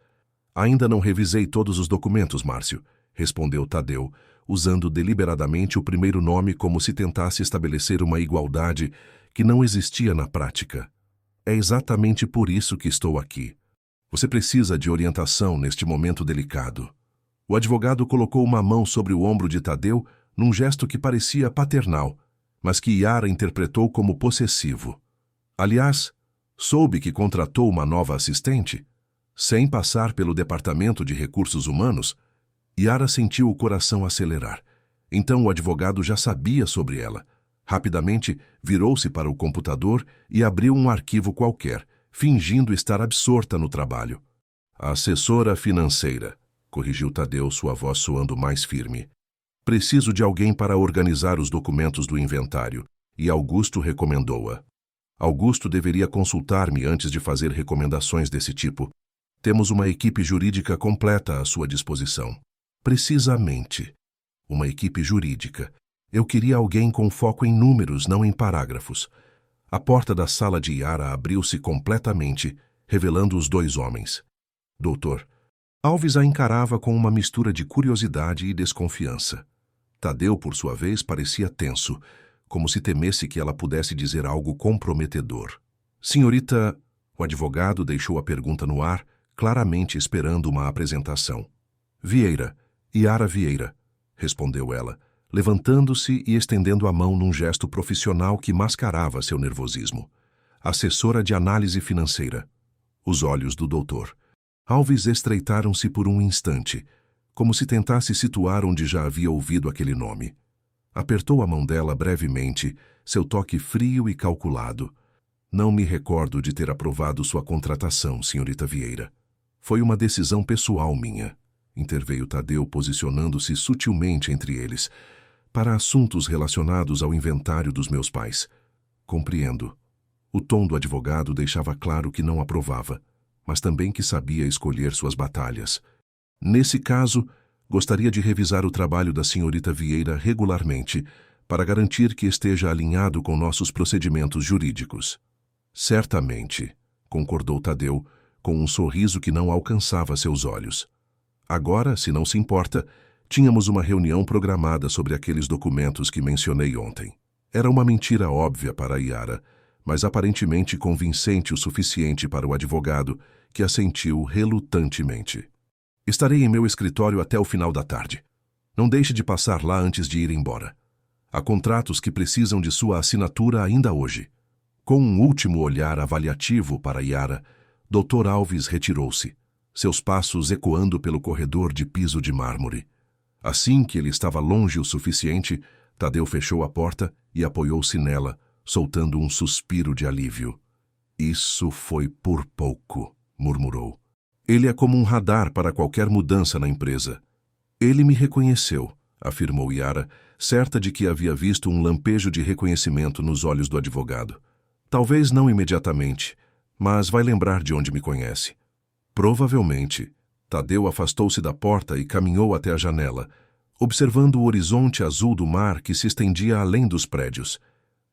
Ainda não revisei todos os documentos, Márcio, respondeu Tadeu, usando deliberadamente o primeiro nome como se tentasse estabelecer uma igualdade que não existia na prática. É exatamente por isso que estou aqui. Você precisa de orientação neste momento delicado. O advogado colocou uma mão sobre o ombro de Tadeu num gesto que parecia paternal, mas que Yara interpretou como possessivo. Aliás, soube que contratou uma nova assistente? Sem passar pelo Departamento de Recursos Humanos, Yara sentiu o coração acelerar. Então o advogado já sabia sobre ela. Rapidamente, virou-se para o computador e abriu um arquivo qualquer, fingindo estar absorta no trabalho. A assessora financeira, corrigiu Tadeu, sua voz soando mais firme. Preciso de alguém para organizar os documentos do inventário, e Augusto recomendou-a. Augusto deveria consultar-me antes de fazer recomendações desse tipo. Temos uma equipe jurídica completa à sua disposição. Precisamente. Uma equipe jurídica. Eu queria alguém com foco em números, não em parágrafos. A porta da sala de Yara abriu-se completamente, revelando os 2 homens. Doutor. Alves a encarava com uma mistura de curiosidade e desconfiança. Tadeu, por sua vez, parecia tenso, como se temesse que ela pudesse dizer algo comprometedor. Senhorita, o advogado deixou a pergunta no ar, claramente esperando uma apresentação. Vieira, Yara Vieira, respondeu ela, levantando-se e estendendo a mão num gesto profissional que mascarava seu nervosismo. Assessora de análise financeira. Os olhos do doutor Alves estreitaram-se por um instante, como se tentasse situar onde já havia ouvido aquele nome. Apertou a mão dela brevemente, seu toque frio e calculado. Não me recordo de ter aprovado sua contratação, senhorita Vieira. Foi uma decisão pessoal minha, interveio Tadeu, posicionando-se sutilmente entre eles, para assuntos relacionados ao inventário dos meus pais. Compreendo. O tom do advogado deixava claro que não aprovava, mas também que sabia escolher suas batalhas. Nesse caso, gostaria de revisar o trabalho da senhorita Vieira regularmente, para garantir que esteja alinhado com nossos procedimentos jurídicos. Certamente, concordou Tadeu, com um sorriso que não alcançava seus olhos. Agora, se não se importa, tínhamos uma reunião programada sobre aqueles documentos que mencionei ontem. Era uma mentira óbvia para Yara, mas aparentemente convincente o suficiente para o advogado, que assentiu relutantemente. Estarei em meu escritório até o final da tarde. Não deixe de passar lá antes de ir embora. Há contratos que precisam de sua assinatura ainda hoje. Com um último olhar avaliativo para Yara, Dr. Alves retirou-se, seus passos ecoando pelo corredor de piso de mármore. Assim que ele estava longe o suficiente, Tadeu fechou a porta e apoiou-se nela, soltando um suspiro de alívio. Isso foi por pouco, murmurou. Ele é como um radar para qualquer mudança na empresa. Ele me reconheceu, afirmou Yara, certa de que havia visto um lampejo de reconhecimento nos olhos do advogado. Talvez não imediatamente, mas vai lembrar de onde me conhece. Provavelmente. Tadeu afastou-se da porta e caminhou até a janela, observando o horizonte azul do mar que se estendia além dos prédios.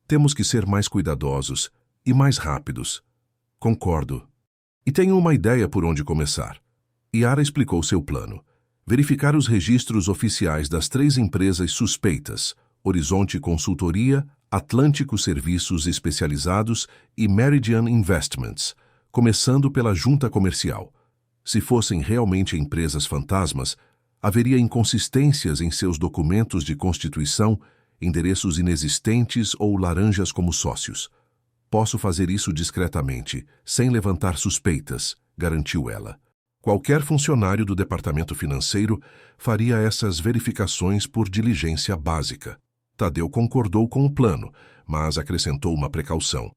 Temos que ser mais cuidadosos e mais rápidos. Concordo. E tenho uma ideia por onde começar. Yara explicou seu plano. Verificar os registros oficiais das 3 empresas suspeitas, Horizonte Consultoria, Atlântico Serviços Especializados e Meridian Investments, começando pela junta comercial. Se fossem realmente empresas fantasmas, haveria inconsistências em seus documentos de constituição, endereços inexistentes ou laranjas como sócios. Posso fazer isso discretamente, sem levantar suspeitas, garantiu ela. Qualquer funcionário do departamento financeiro faria essas verificações por diligência básica. Tadeu concordou com o plano, mas acrescentou uma precaução.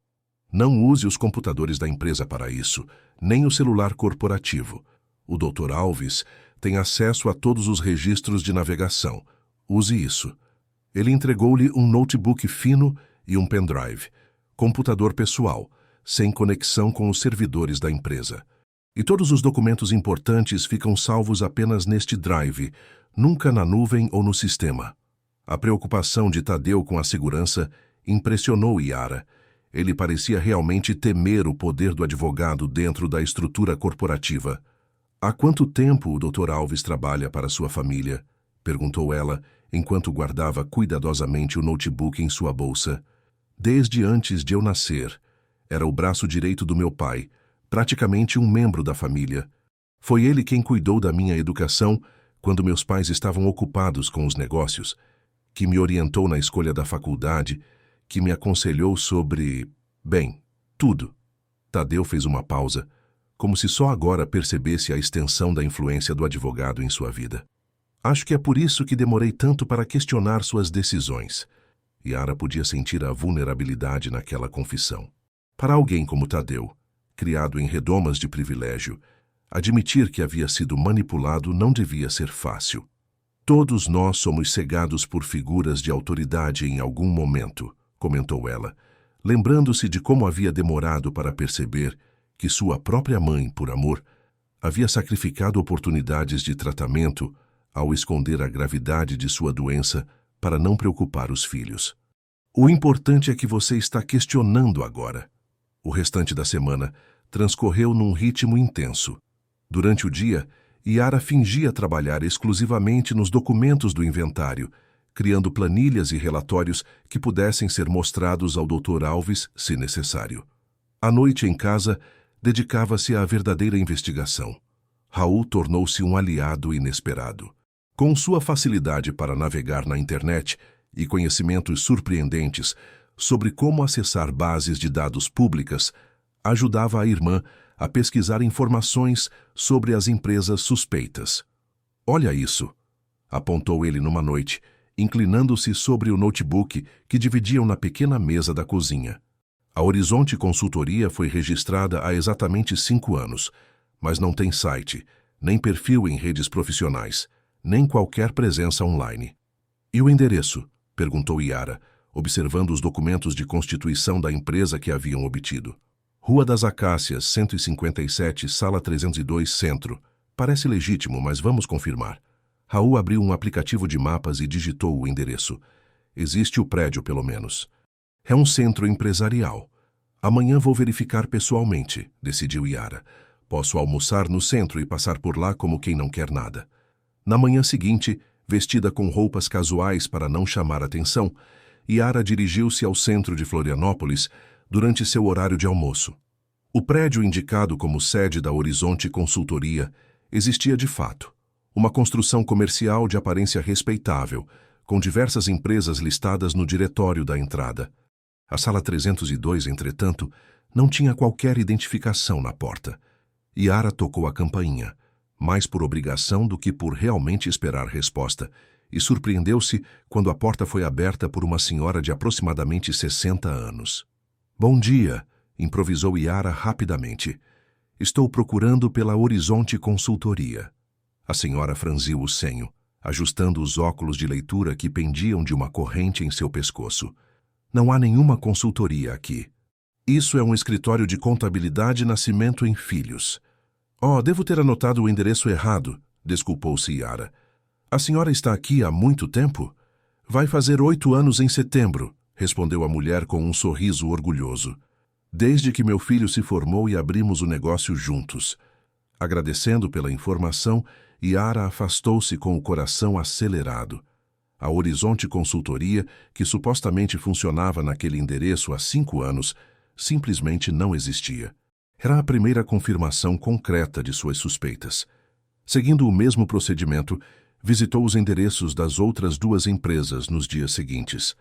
Não use os computadores da empresa para isso, nem o celular corporativo. O Dr. Alves tem acesso a todos os registros de navegação. Use isso. Ele entregou-lhe um notebook fino e um pendrive, computador pessoal, sem conexão com os servidores da empresa. E todos os documentos importantes ficam salvos apenas neste drive, nunca na nuvem ou no sistema. A preocupação de Tadeu com a segurança impressionou Yara. Ele parecia realmente temer o poder do advogado dentro da estrutura corporativa. Há quanto tempo o Dr. Alves trabalha para sua família? Perguntou ela, enquanto guardava cuidadosamente o notebook em sua bolsa. Desde antes de eu nascer. Era o braço direito do meu pai, praticamente um membro da família. Foi ele quem cuidou da minha educação quando meus pais estavam ocupados com os negócios, que me orientou na escolha da faculdade, que me aconselhou sobre... bem, tudo. Tadeu fez uma pausa, como se só agora percebesse a extensão da influência do advogado em sua vida. Acho que é por isso que demorei tanto para questionar suas decisões. Yara podia sentir a vulnerabilidade naquela confissão. Para alguém como Tadeu, criado em redomas de privilégio, admitir que havia sido manipulado não devia ser fácil. Todos nós somos cegados por figuras de autoridade em algum momento, comentou ela, lembrando-se de como havia demorado para perceber que sua própria mãe, por amor, havia sacrificado oportunidades de tratamento ao esconder a gravidade de sua doença para não preocupar os filhos. O importante é que você está questionando agora. O restante da semana transcorreu num ritmo intenso. Durante o dia, Yara fingia trabalhar exclusivamente nos documentos do inventário, criando planilhas e relatórios que pudessem ser mostrados ao Dr. Alves, se necessário. À noite em casa, dedicava-se à verdadeira investigação. Raul tornou-se um aliado inesperado. Com sua facilidade para navegar na internet e conhecimentos surpreendentes sobre como acessar bases de dados públicas, ajudava a irmã a pesquisar informações sobre as empresas suspeitas. "Olha isso", apontou ele numa noite, inclinando-se sobre o notebook que dividiam na pequena mesa da cozinha. A Horizonte Consultoria foi registrada há exatamente 5 anos, mas não tem site, nem perfil em redes profissionais, nem qualquer presença online. "E o endereço?", perguntou Yara, observando os documentos de constituição da empresa que haviam obtido. "Rua das Acácias, 157, Sala 302, Centro. Parece legítimo, mas vamos confirmar." Raul abriu um aplicativo de mapas e digitou o endereço. "Existe o prédio, pelo menos. É um centro empresarial. Amanhã vou verificar pessoalmente", decidiu Yara. "Posso almoçar no centro e passar por lá como quem não quer nada." Na manhã seguinte, vestida com roupas casuais para não chamar atenção, Yara dirigiu-se ao centro de Florianópolis durante seu horário de almoço. O prédio indicado como sede da Horizonte Consultoria existia de fato. Uma construção comercial de aparência respeitável, com diversas empresas listadas no diretório da entrada. A sala 302, entretanto, não tinha qualquer identificação na porta. Yara tocou a campainha, mais por obrigação do que por realmente esperar resposta, e surpreendeu-se quando a porta foi aberta por uma senhora de aproximadamente 60 anos. "Bom dia", improvisou Yara rapidamente. "Estou procurando pela Horizonte Consultoria." A senhora franziu o senho, ajustando os óculos de leitura que pendiam de uma corrente em seu pescoço. "Não há nenhuma consultoria aqui. Isso é um escritório de contabilidade Nascimento em Filhos." "Oh, devo ter anotado o endereço errado", desculpou-se Yara. "A senhora está aqui há muito tempo?" "Vai fazer 8 anos em setembro", respondeu a mulher com um sorriso orgulhoso. "Desde que meu filho se formou e abrimos o negócio juntos." Agradecendo pela informação, Yara afastou-se com o coração acelerado. A Horizonte Consultoria, que supostamente funcionava naquele endereço há 5 anos, simplesmente não existia. Era a primeira confirmação concreta de suas suspeitas. Seguindo o mesmo procedimento, visitou os endereços das outras 2 empresas nos dias seguintes.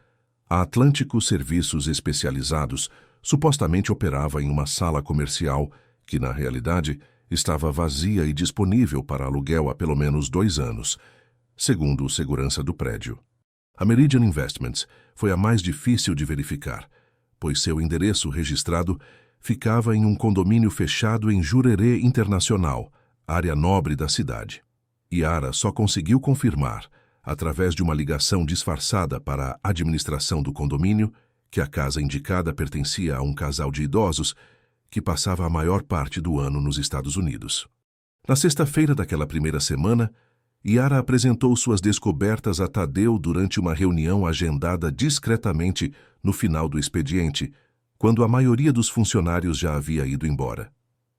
A Atlântico Serviços Especializados supostamente operava em uma sala comercial que, na realidade, estava vazia e disponível para aluguel há pelo menos 2 anos, segundo o segurança do prédio. A Meridian Investments foi a mais difícil de verificar, pois seu endereço registrado ficava em um condomínio fechado em Jurerê Internacional, área nobre da cidade. Yara só conseguiu confirmar, através de uma ligação disfarçada para a administração do condomínio, que a casa indicada pertencia a um casal de idosos que passava a maior parte do ano nos Estados Unidos. Na sexta-feira daquela primeira semana, Yara apresentou suas descobertas a Tadeu durante uma reunião agendada discretamente no final do expediente, quando a maioria dos funcionários já havia ido embora.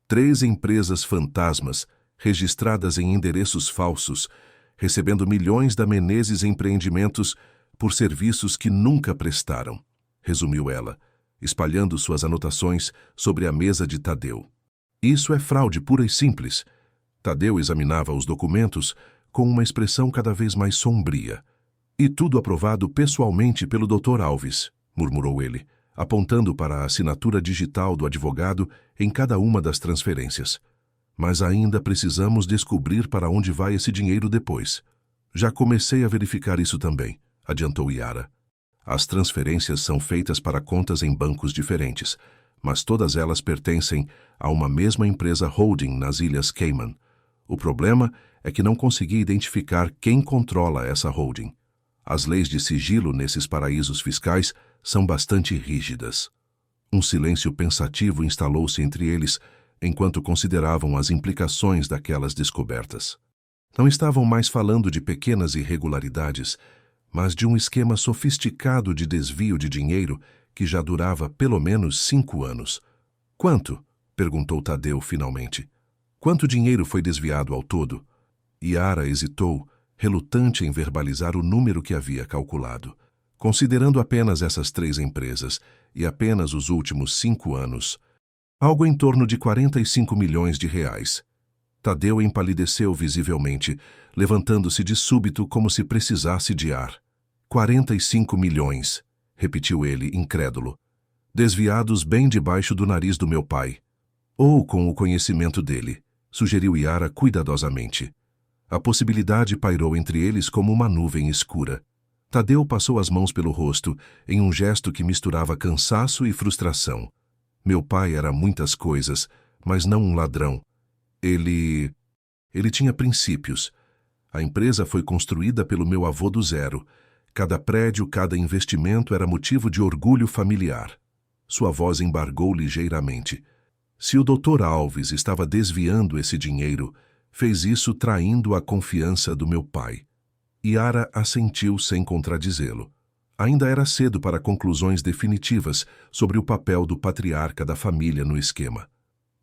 3 empresas fantasmas, registradas em endereços falsos, recebendo milhões da Menezes Empreendimentos por serviços que nunca prestaram, resumiu ela, espalhando suas anotações sobre a mesa de Tadeu. "Isso é fraude pura e simples." Tadeu examinava os documentos com uma expressão cada vez mais sombria. "E tudo aprovado pessoalmente pelo Dr. Alves", murmurou ele, apontando para a assinatura digital do advogado em cada uma das transferências. "Mas ainda precisamos descobrir para onde vai esse dinheiro depois." "Já comecei a verificar isso também", adiantou Yara. "As transferências são feitas para contas em bancos diferentes, mas todas elas pertencem a uma mesma empresa holding nas Ilhas Cayman. O problema é que não consegui identificar quem controla essa holding. As leis de sigilo nesses paraísos fiscais são bastante rígidas." Um silêncio pensativo instalou-se entre eles enquanto consideravam as implicações daquelas descobertas. Não estavam mais falando de pequenas irregularidades, mas de um esquema sofisticado de desvio de dinheiro que já durava pelo menos 5 anos. "Quanto?", perguntou Tadeu finalmente. "Quanto dinheiro foi desviado ao todo?" Yara hesitou, relutante em verbalizar o número que havia calculado. Considerando apenas essas 3 empresas e apenas os últimos 5 anos, algo em torno de 45 milhões de reais. Tadeu empalideceu visivelmente, levantando-se de súbito como se precisasse de ar. 45 milhões, repetiu ele, incrédulo, desviados bem debaixo do nariz do meu pai. Ou com o conhecimento dele, sugeriu Yara cuidadosamente. A possibilidade pairou entre eles como uma nuvem escura. Tadeu passou as mãos pelo rosto, em um gesto que misturava cansaço e frustração. Meu pai era muitas coisas, mas não um ladrão. Ele tinha princípios. A empresa foi construída pelo meu avô do zero. Cada prédio, cada investimento era motivo de orgulho familiar. Sua voz embargou ligeiramente. Se o Dr. Alves estava desviando esse dinheiro, fez isso traindo a confiança do meu pai. Yara assentiu sem contradizê-lo. Ainda era cedo para conclusões definitivas sobre o papel do patriarca da família no esquema.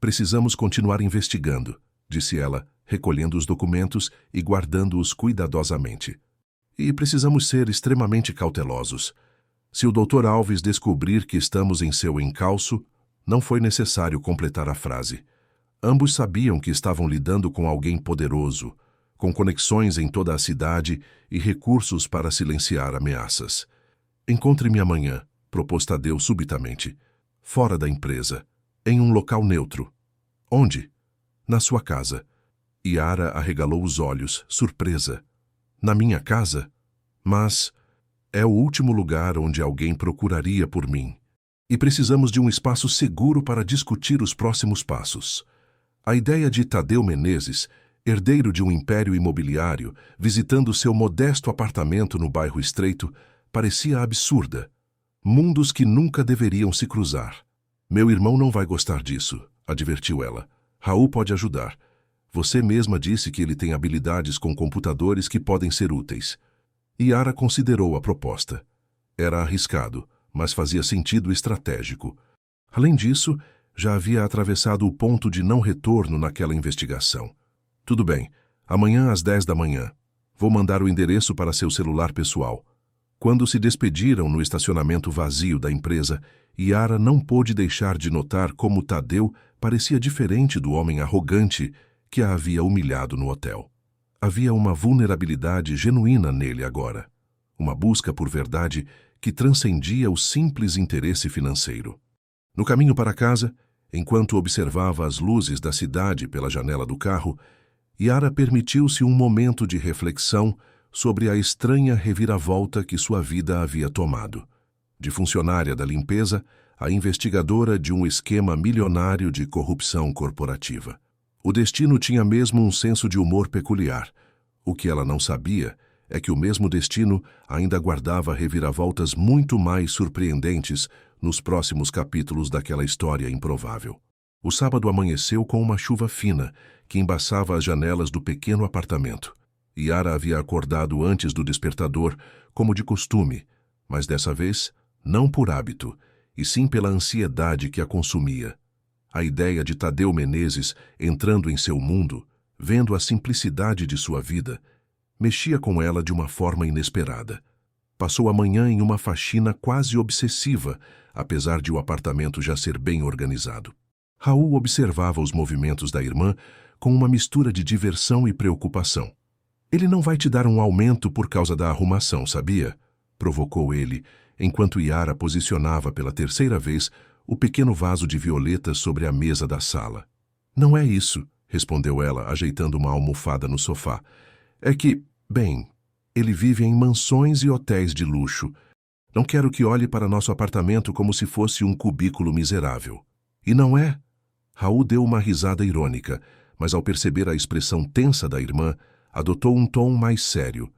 Precisamos continuar investigando, disse ela, recolhendo os documentos e guardando-os cuidadosamente. E precisamos ser extremamente cautelosos. Se o Dr. Alves descobrir que estamos em seu encalço, não foi necessário completar a frase. Ambos sabiam que estavam lidando com alguém poderoso, com conexões em toda a cidade e recursos para silenciar ameaças. Encontre-me amanhã, propôs Tadeu subitamente, fora da empresa, em um local neutro. Onde? Na sua casa. Yara arregalou os olhos, surpresa. Na minha casa? Mas é o último lugar onde alguém procuraria por mim. E precisamos de um espaço seguro para discutir os próximos passos. A ideia de Tadeu Menezes, herdeiro de um império imobiliário, visitando seu modesto apartamento no bairro Estreito, parecia absurda. Mundos que nunca deveriam se cruzar. Meu irmão não vai gostar disso, advertiu ela. Raul pode ajudar. Você mesma disse que ele tem habilidades com computadores que podem ser úteis. Yara considerou a proposta. Era arriscado, mas fazia sentido estratégico. Além disso, já havia atravessado o ponto de não retorno naquela investigação. Tudo bem, amanhã às 10 da manhã. Vou mandar o endereço para seu celular pessoal. Quando se despediram no estacionamento vazio da empresa, Yara não pôde deixar de notar como Tadeu parecia diferente do homem arrogante que a havia humilhado no hotel. Havia uma vulnerabilidade genuína nele agora, uma busca por verdade que transcendia o simples interesse financeiro. No caminho para casa, enquanto observava as luzes da cidade pela janela do carro, Yara permitiu-se um momento de reflexão sobre a estranha reviravolta que sua vida havia tomado. De funcionária da limpeza, a investigadora de um esquema milionário de corrupção corporativa. O destino tinha mesmo um senso de humor peculiar. O que ela não sabia é que o mesmo destino ainda guardava reviravoltas muito mais surpreendentes nos próximos capítulos daquela história improvável. O sábado amanheceu com uma chuva fina que embaçava as janelas do pequeno apartamento. Yara havia acordado antes do despertador, como de costume, mas dessa vez não por hábito, e sim pela ansiedade que a consumia. A ideia de Tadeu Menezes entrando em seu mundo, vendo a simplicidade de sua vida, mexia com ela de uma forma inesperada. Passou a manhã em uma faxina quase obsessiva, apesar de o apartamento já ser bem organizado. Raul observava os movimentos da irmã com uma mistura de diversão e preocupação. Ele não vai te dar um aumento por causa da arrumação, sabia? Provocou ele, enquanto Yara posicionava pela terceira vez o pequeno vaso de violetas sobre a mesa da sala. Não é isso, respondeu ela, ajeitando uma almofada no sofá. É que, bem, ele vive em mansões e hotéis de luxo. Não quero que olhe para nosso apartamento como se fosse um cubículo miserável. E não é? Raul deu uma risada irônica, mas ao perceber a expressão tensa da irmã, adotou um tom mais sério.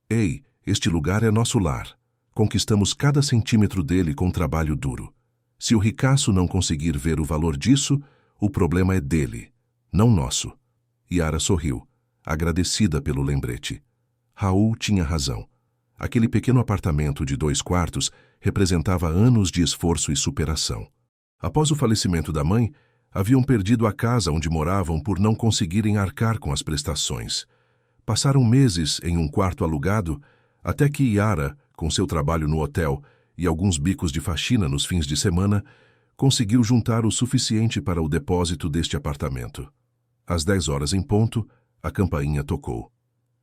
Ei, este lugar é nosso lar. Conquistamos cada centímetro dele com trabalho duro. Se o ricaço não conseguir ver o valor disso, o problema é dele, não nosso. Yara sorriu, agradecida pelo lembrete. Raul tinha razão. Aquele pequeno apartamento de 2 quartos representava anos de esforço e superação. Após o falecimento da mãe, haviam perdido a casa onde moravam por não conseguirem arcar com as prestações. Passaram meses em um quarto alugado, até que Yara, com seu trabalho no hotel e alguns bicos de faxina nos fins de semana, conseguiu juntar o suficiente para o depósito deste apartamento. Às 10 horas em ponto, a campainha tocou.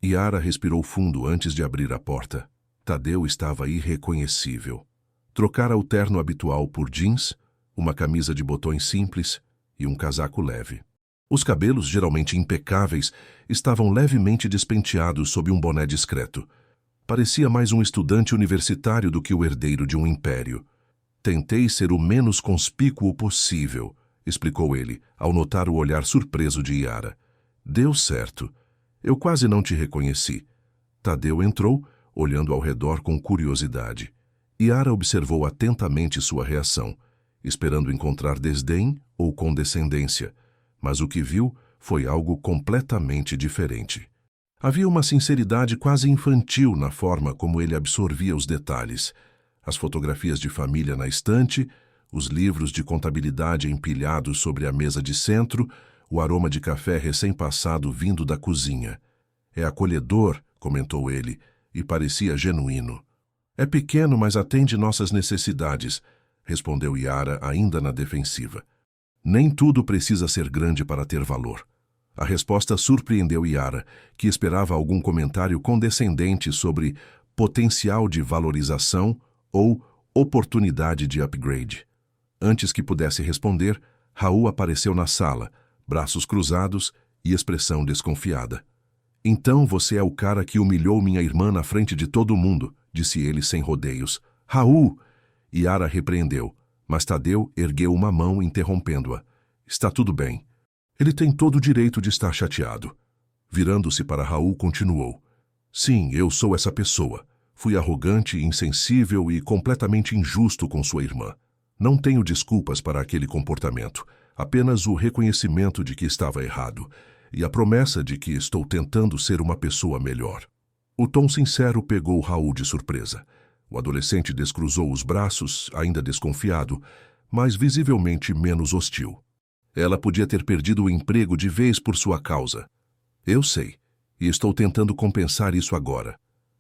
Yara respirou fundo antes de abrir a porta. Tadeu estava irreconhecível. Trocara o terno habitual por jeans, uma camisa de botões simples e um casaco leve. Os cabelos, geralmente impecáveis, estavam levemente despenteados sob um boné discreto. Parecia mais um estudante universitário do que o herdeiro de um império. Tentei ser o menos conspícuo possível, explicou ele, ao notar o olhar surpreso de Yara. Deu certo. Eu quase não te reconheci. Tadeu entrou, olhando ao redor com curiosidade. Yara observou atentamente sua reação, esperando encontrar desdém ou condescendência, mas o que viu foi algo completamente diferente. Havia uma sinceridade quase infantil na forma como ele absorvia os detalhes. As fotografias de família na estante, os livros de contabilidade empilhados sobre a mesa de centro, o aroma de café recém-passado vindo da cozinha. É acolhedor, comentou ele, e parecia genuíno. É pequeno, mas atende nossas necessidades, respondeu Yara, ainda na defensiva. Nem tudo precisa ser grande para ter valor. A resposta surpreendeu Yara, que esperava algum comentário condescendente sobre potencial de valorização ou oportunidade de upgrade. Antes que pudesse responder, Raul apareceu na sala, braços cruzados e expressão desconfiada. Então você é o cara que humilhou minha irmã na frente de todo mundo, disse ele sem rodeios. Raul! Yara repreendeu, mas Tadeu ergueu uma mão interrompendo-a. Está tudo bem. Ele tem todo o direito de estar chateado. Virando-se para Raul, continuou. Sim, eu sou essa pessoa. Fui arrogante, insensível e completamente injusto com sua irmã. Não tenho desculpas para aquele comportamento, apenas o reconhecimento de que estava errado e a promessa de que estou tentando ser uma pessoa melhor. O tom sincero pegou Raul de surpresa. O adolescente descruzou os braços, ainda desconfiado, mas visivelmente menos hostil. Ela podia ter perdido o emprego de vez por sua causa. Eu sei, e estou tentando compensar isso agora.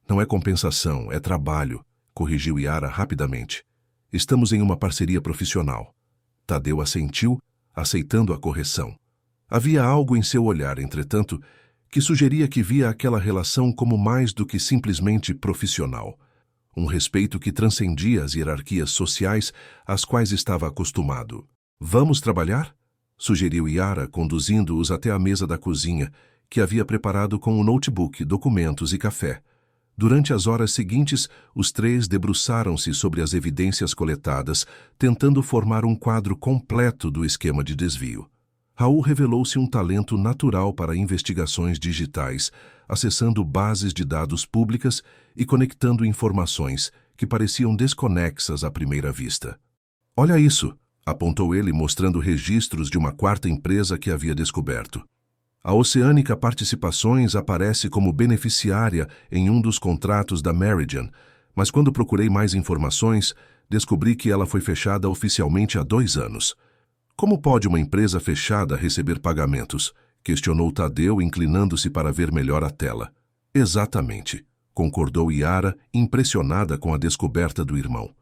Não é compensação, é trabalho, corrigiu Yara rapidamente. Estamos em uma parceria profissional. Tadeu assentiu, aceitando a correção. Havia algo em seu olhar, entretanto, que sugeria que via aquela relação como mais do que simplesmente profissional. Um respeito que transcendia as hierarquias sociais às quais estava acostumado. Vamos trabalhar? Sugeriu Yara, conduzindo-os até a mesa da cozinha, que havia preparado com um notebook, documentos e café. Durante as horas seguintes, os três debruçaram-se sobre as evidências coletadas, tentando formar um quadro completo do esquema de desvio. Raul revelou-se um talento natural para investigações digitais, acessando bases de dados públicas e conectando informações que pareciam desconexas à primeira vista. Olha isso, apontou ele mostrando registros de uma quarta empresa que havia descoberto. A Oceânica Participações aparece como beneficiária em um dos contratos da Meridian, mas quando procurei mais informações, descobri que ela foi fechada oficialmente há 2 anos. Como pode uma empresa fechada receber pagamentos? Questionou Tadeu, inclinando-se para ver melhor a tela. Exatamente, concordou Yara, impressionada com a descoberta do irmão.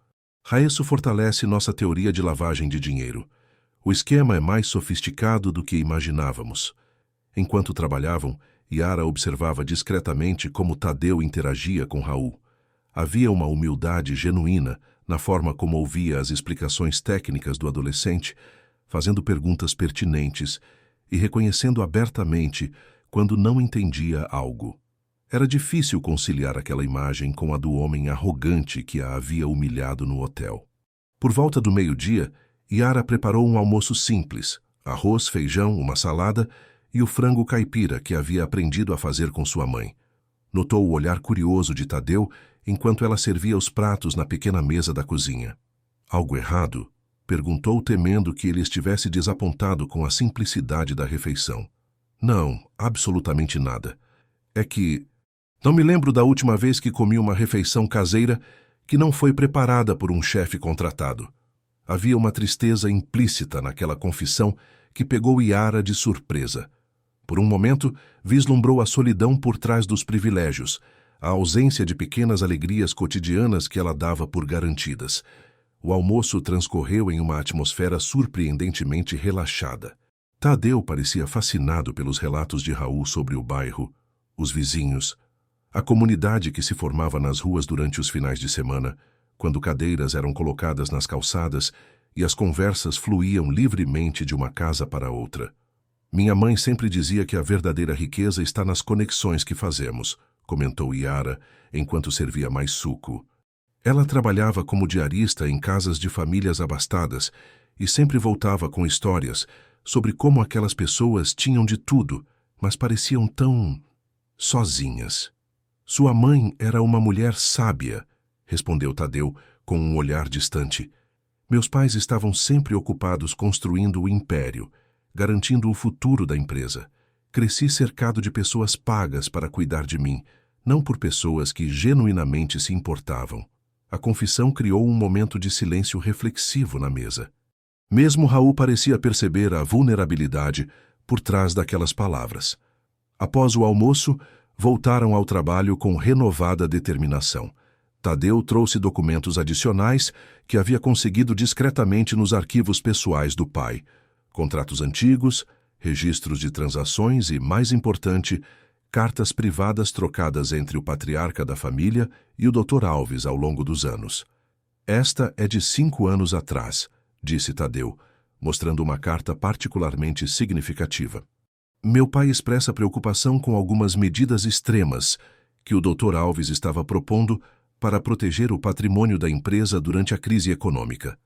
Isso fortalece nossa teoria de lavagem de dinheiro. O esquema é mais sofisticado do que imaginávamos. Enquanto trabalhavam, Yara observava discretamente como Tadeu interagia com Raul. Havia uma humildade genuína na forma como ouvia as explicações técnicas do adolescente, fazendo perguntas pertinentes e reconhecendo abertamente quando não entendia algo. Era difícil conciliar aquela imagem com a do homem arrogante que a havia humilhado no hotel. Por volta do meio-dia, Yara preparou um almoço simples, arroz, feijão, uma salada e o frango caipira que havia aprendido a fazer com sua mãe. Notou o olhar curioso de Tadeu enquanto ela servia os pratos na pequena mesa da cozinha. Algo errado? Perguntou, temendo que ele estivesse desapontado com a simplicidade da refeição. Não, absolutamente nada. É que não me lembro da última vez que comi uma refeição caseira que não foi preparada por um chefe contratado. Havia uma tristeza implícita naquela confissão que pegou Yara de surpresa. Por um momento, vislumbrou a solidão por trás dos privilégios, a ausência de pequenas alegrias cotidianas que ela dava por garantidas. O almoço transcorreu em uma atmosfera surpreendentemente relaxada. Tadeu parecia fascinado pelos relatos de Raul sobre o bairro, os vizinhos, a comunidade que se formava nas ruas durante os finais de semana, quando cadeiras eram colocadas nas calçadas e as conversas fluíam livremente de uma casa para outra. Minha mãe sempre dizia que a verdadeira riqueza está nas conexões que fazemos, comentou Yara, enquanto servia mais suco. Ela trabalhava como diarista em casas de famílias abastadas e sempre voltava com histórias sobre como aquelas pessoas tinham de tudo, mas pareciam tão sozinhas. Sua mãe era uma mulher sábia, respondeu Tadeu com um olhar distante. Meus pais estavam sempre ocupados construindo o império, garantindo o futuro da empresa. Cresci cercado de pessoas pagas para cuidar de mim, não por pessoas que genuinamente se importavam. A confissão criou um momento de silêncio reflexivo na mesa. Mesmo Raul parecia perceber a vulnerabilidade por trás daquelas palavras. Após o almoço, voltaram ao trabalho com renovada determinação. Tadeu trouxe documentos adicionais que havia conseguido discretamente nos arquivos pessoais do pai. Contratos antigos, registros de transações e, mais importante, cartas privadas trocadas entre o patriarca da família e o Dr. Alves ao longo dos anos. Esta é de 5 anos atrás, disse Tadeu, mostrando uma carta particularmente significativa. Meu pai expressa preocupação com algumas medidas extremas que o Dr. Alves estava propondo para proteger o patrimônio da empresa durante a crise econômica.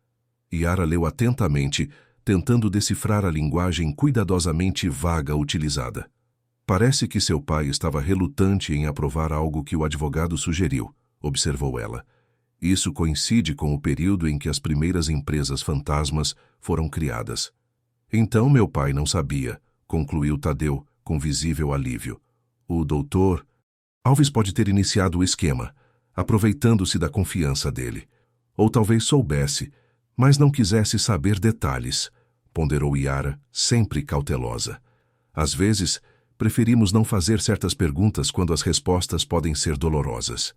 Yara leu atentamente, tentando decifrar a linguagem cuidadosamente vaga utilizada. Parece que seu pai estava relutante em aprovar algo que o advogado sugeriu, observou ela. Isso coincide com o período em que as primeiras empresas fantasmas foram criadas. Então meu pai não sabia, concluiu Tadeu, com visível alívio. O doutor Alves pode ter iniciado o esquema, aproveitando-se da confiança dele. Ou talvez soubesse, mas não quisesse saber detalhes, ponderou Yara, sempre cautelosa. Às vezes, preferimos não fazer certas perguntas quando as respostas podem ser dolorosas.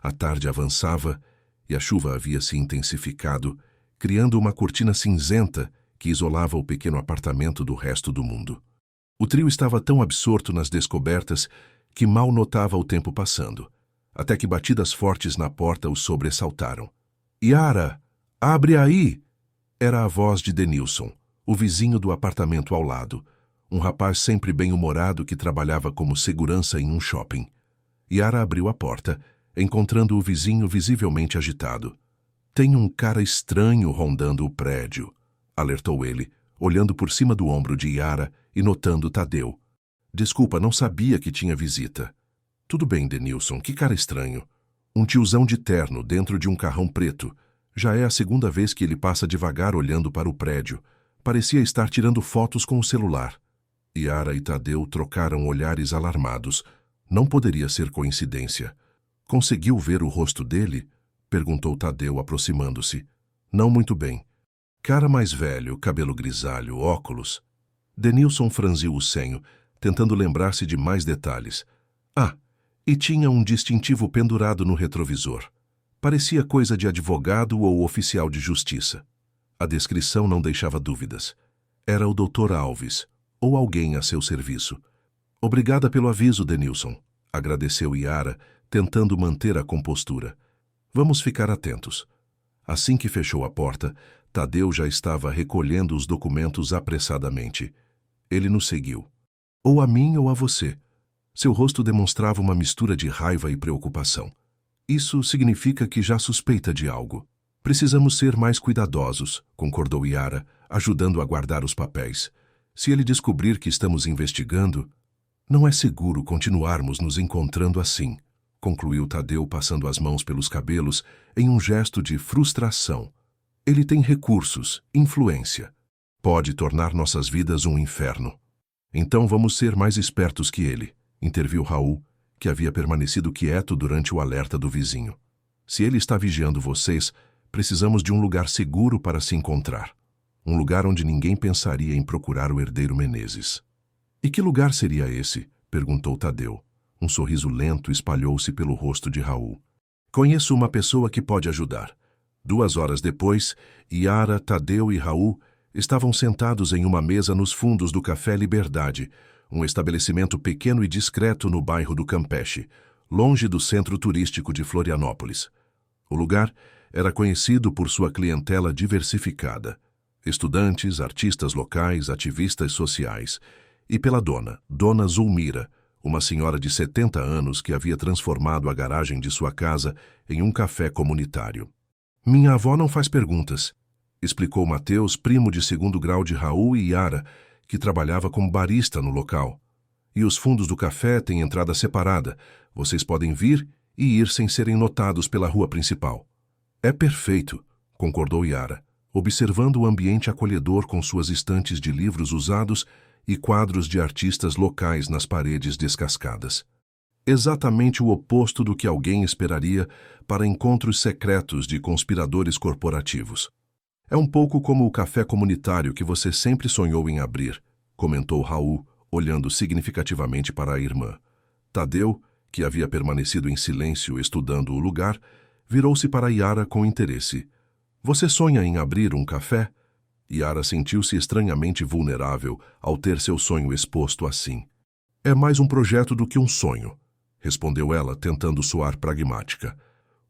A tarde avançava e a chuva havia se intensificado, criando uma cortina cinzenta que isolava o pequeno apartamento do resto do mundo. O trio estava tão absorto nas descobertas que mal notava o tempo passando, até que batidas fortes na porta o sobressaltaram. Yara, abre aí! Era a voz de Denilson, o vizinho do apartamento ao lado, um rapaz sempre bem-humorado que trabalhava como segurança em um shopping. Yara abriu a porta, encontrando o vizinho visivelmente agitado. Tem um cara estranho rondando o prédio, alertou ele, olhando por cima do ombro de Yara e notando Tadeu. Desculpa, não sabia que tinha visita. Tudo bem, Denilson, que cara estranho. Um tiozão de terno dentro de um carrão preto. Já é a segunda vez que ele passa devagar olhando para o prédio. Parecia estar tirando fotos com o celular. Yara e Tadeu trocaram olhares alarmados. Não poderia ser coincidência. Conseguiu ver o rosto dele? Perguntou Tadeu, aproximando-se. Não muito bem. Cara mais velho, cabelo grisalho, óculos. Denilson franziu o senho, tentando lembrar-se de mais detalhes. Ah, e tinha um distintivo pendurado no retrovisor. Parecia coisa de advogado ou oficial de justiça. A descrição não deixava dúvidas. Era o Dr. Alves, ou alguém a seu serviço. Obrigada pelo aviso, Denilson, agradeceu Yara, tentando manter a compostura. Vamos ficar atentos. Assim que fechou a porta, Tadeu já estava recolhendo os documentos apressadamente. Ele nos seguiu. Ou a mim ou a você. Seu rosto demonstrava uma mistura de raiva e preocupação. Isso significa que já suspeita de algo. Precisamos ser mais cuidadosos, concordou Yara, ajudando a guardar os papéis. Se ele descobrir que estamos investigando, não é seguro continuarmos nos encontrando assim, concluiu Tadeu, passando as mãos pelos cabelos em um gesto de frustração. Ele tem recursos, influência. Pode tornar nossas vidas um inferno. Então vamos ser mais espertos que ele, interviu Raul, que havia permanecido quieto durante o alerta do vizinho. Se ele está vigiando vocês, precisamos de um lugar seguro para se encontrar. Um lugar onde ninguém pensaria em procurar o herdeiro Menezes. E que lugar seria esse? Perguntou Tadeu. Um sorriso lento espalhou-se pelo rosto de Raul. Conheço uma pessoa que pode ajudar. 2 horas depois, Yara, Tadeu e Raul estavam sentados em uma mesa nos fundos do Café Liberdade, um estabelecimento pequeno e discreto no bairro do Campeche, longe do centro turístico de Florianópolis. O lugar era conhecido por sua clientela diversificada: estudantes, artistas locais, ativistas sociais, e pela Dona Zulmira, uma senhora de 70 anos que havia transformado a garagem de sua casa em um café comunitário. Minha avó não faz perguntas, explicou Mateus, primo de 2º grau de Raul e Yara, que trabalhava como barista no local. E os fundos do café têm entrada separada. Vocês podem vir e ir sem serem notados pela rua principal. É perfeito, concordou Yara, observando o ambiente acolhedor com suas estantes de livros usados e quadros de artistas locais nas paredes descascadas. Exatamente o oposto do que alguém esperaria para encontros secretos de conspiradores corporativos. É um pouco como o café comunitário que você sempre sonhou em abrir, comentou Raul, olhando significativamente para a irmã. Tadeu, que havia permanecido em silêncio estudando o lugar, virou-se para Yara com interesse. Você sonha em abrir um café? Yara sentiu-se estranhamente vulnerável ao ter seu sonho exposto assim. É mais um projeto do que um sonho, respondeu ela, tentando soar pragmática.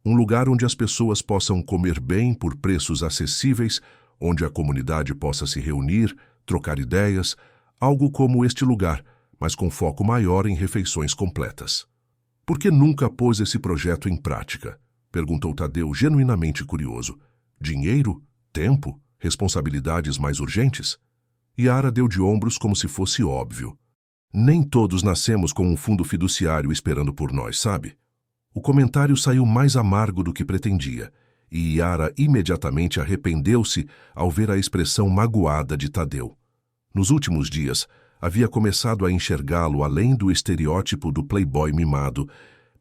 Um lugar onde as pessoas possam comer bem por preços acessíveis, onde a comunidade possa se reunir, trocar ideias, algo como este lugar, mas com foco maior em refeições completas. Por que nunca pôs esse projeto em prática? Perguntou Tadeu, genuinamente curioso. Dinheiro? Tempo? Responsabilidades mais urgentes? Yara deu de ombros como se fosse óbvio. Nem todos nascemos com um fundo fiduciário esperando por nós, sabe? O comentário saiu mais amargo do que pretendia, e Yara imediatamente arrependeu-se ao ver a expressão magoada de Tadeu. Nos últimos dias, havia começado a enxergá-lo além do estereótipo do playboy mimado,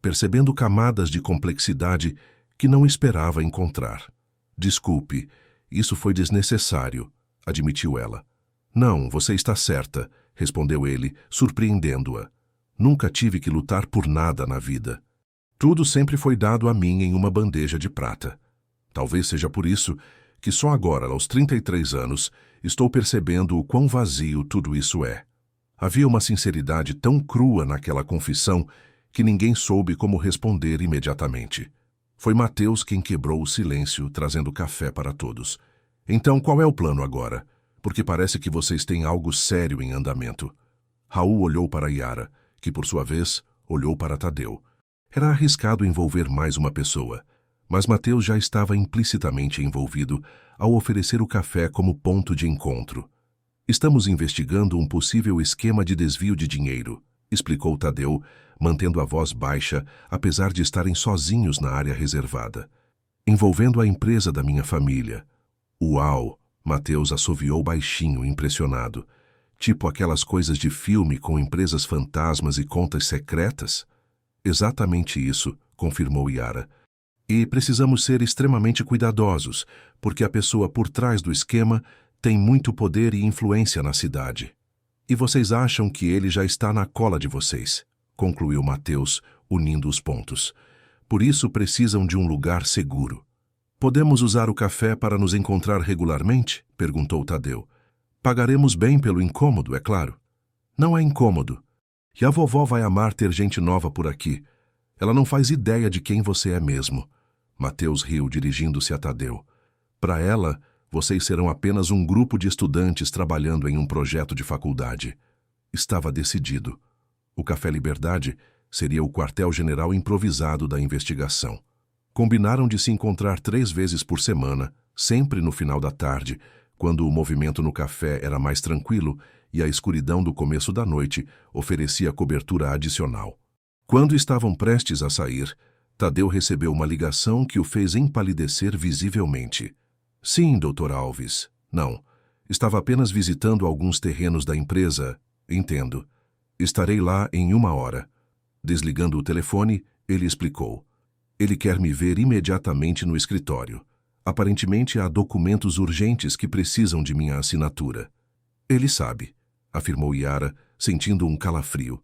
percebendo camadas de complexidade que não esperava encontrar. Desculpe, isso foi desnecessário, admitiu ela. Não, você está certa, respondeu ele, surpreendendo-a. Nunca tive que lutar por nada na vida. Tudo sempre foi dado a mim em uma bandeja de prata. Talvez seja por isso que só agora, aos 33 anos, estou percebendo o quão vazio tudo isso é. Havia uma sinceridade tão crua naquela confissão que ninguém soube como responder imediatamente. Foi Mateus quem quebrou o silêncio, trazendo café para todos. Então, qual é o plano agora? Porque parece que vocês têm algo sério em andamento. Raul olhou para Yara, que por sua vez olhou para Tadeu. Era arriscado envolver mais uma pessoa, mas Mateus já estava implicitamente envolvido ao oferecer o café como ponto de encontro. Estamos investigando um possível esquema de desvio de dinheiro, explicou Tadeu, mantendo a voz baixa, apesar de estarem sozinhos na área reservada. Envolvendo a empresa da minha família. Uau! Mateus assoviou baixinho, impressionado. Tipo aquelas coisas de filme com empresas fantasmas e contas secretas? Exatamente isso, confirmou Yara. E precisamos ser extremamente cuidadosos, porque a pessoa por trás do esquema tem muito poder e influência na cidade. E vocês acham que ele já está na cola de vocês, concluiu Mateus, unindo os pontos. Por isso precisam de um lugar seguro. Podemos usar o café para nos encontrar regularmente? Perguntou Tadeu. Pagaremos bem pelo incômodo, é claro. Não é incômodo. E a vovó vai amar ter gente nova por aqui. Ela não faz ideia de quem você é mesmo. Mateus riu, dirigindo-se a Tadeu. Para ela, vocês serão apenas um grupo de estudantes trabalhando em um projeto de faculdade. Estava decidido. O Café Liberdade seria o quartel-general improvisado da investigação. Combinaram de se encontrar 3 vezes por semana, sempre no final da tarde, quando o movimento no café era mais tranquilo e a escuridão do começo da noite oferecia cobertura adicional. Quando estavam prestes a sair, Tadeu recebeu uma ligação que o fez empalidecer visivelmente. Sim, Dr. Alves. Não. Estava apenas visitando alguns terrenos da empresa. Entendo. Estarei lá em 1 hora. Desligando o telefone, ele explicou. Ele quer me ver imediatamente no escritório. Aparentemente há documentos urgentes que precisam de minha assinatura. Ele sabe, afirmou Yara, sentindo um calafrio.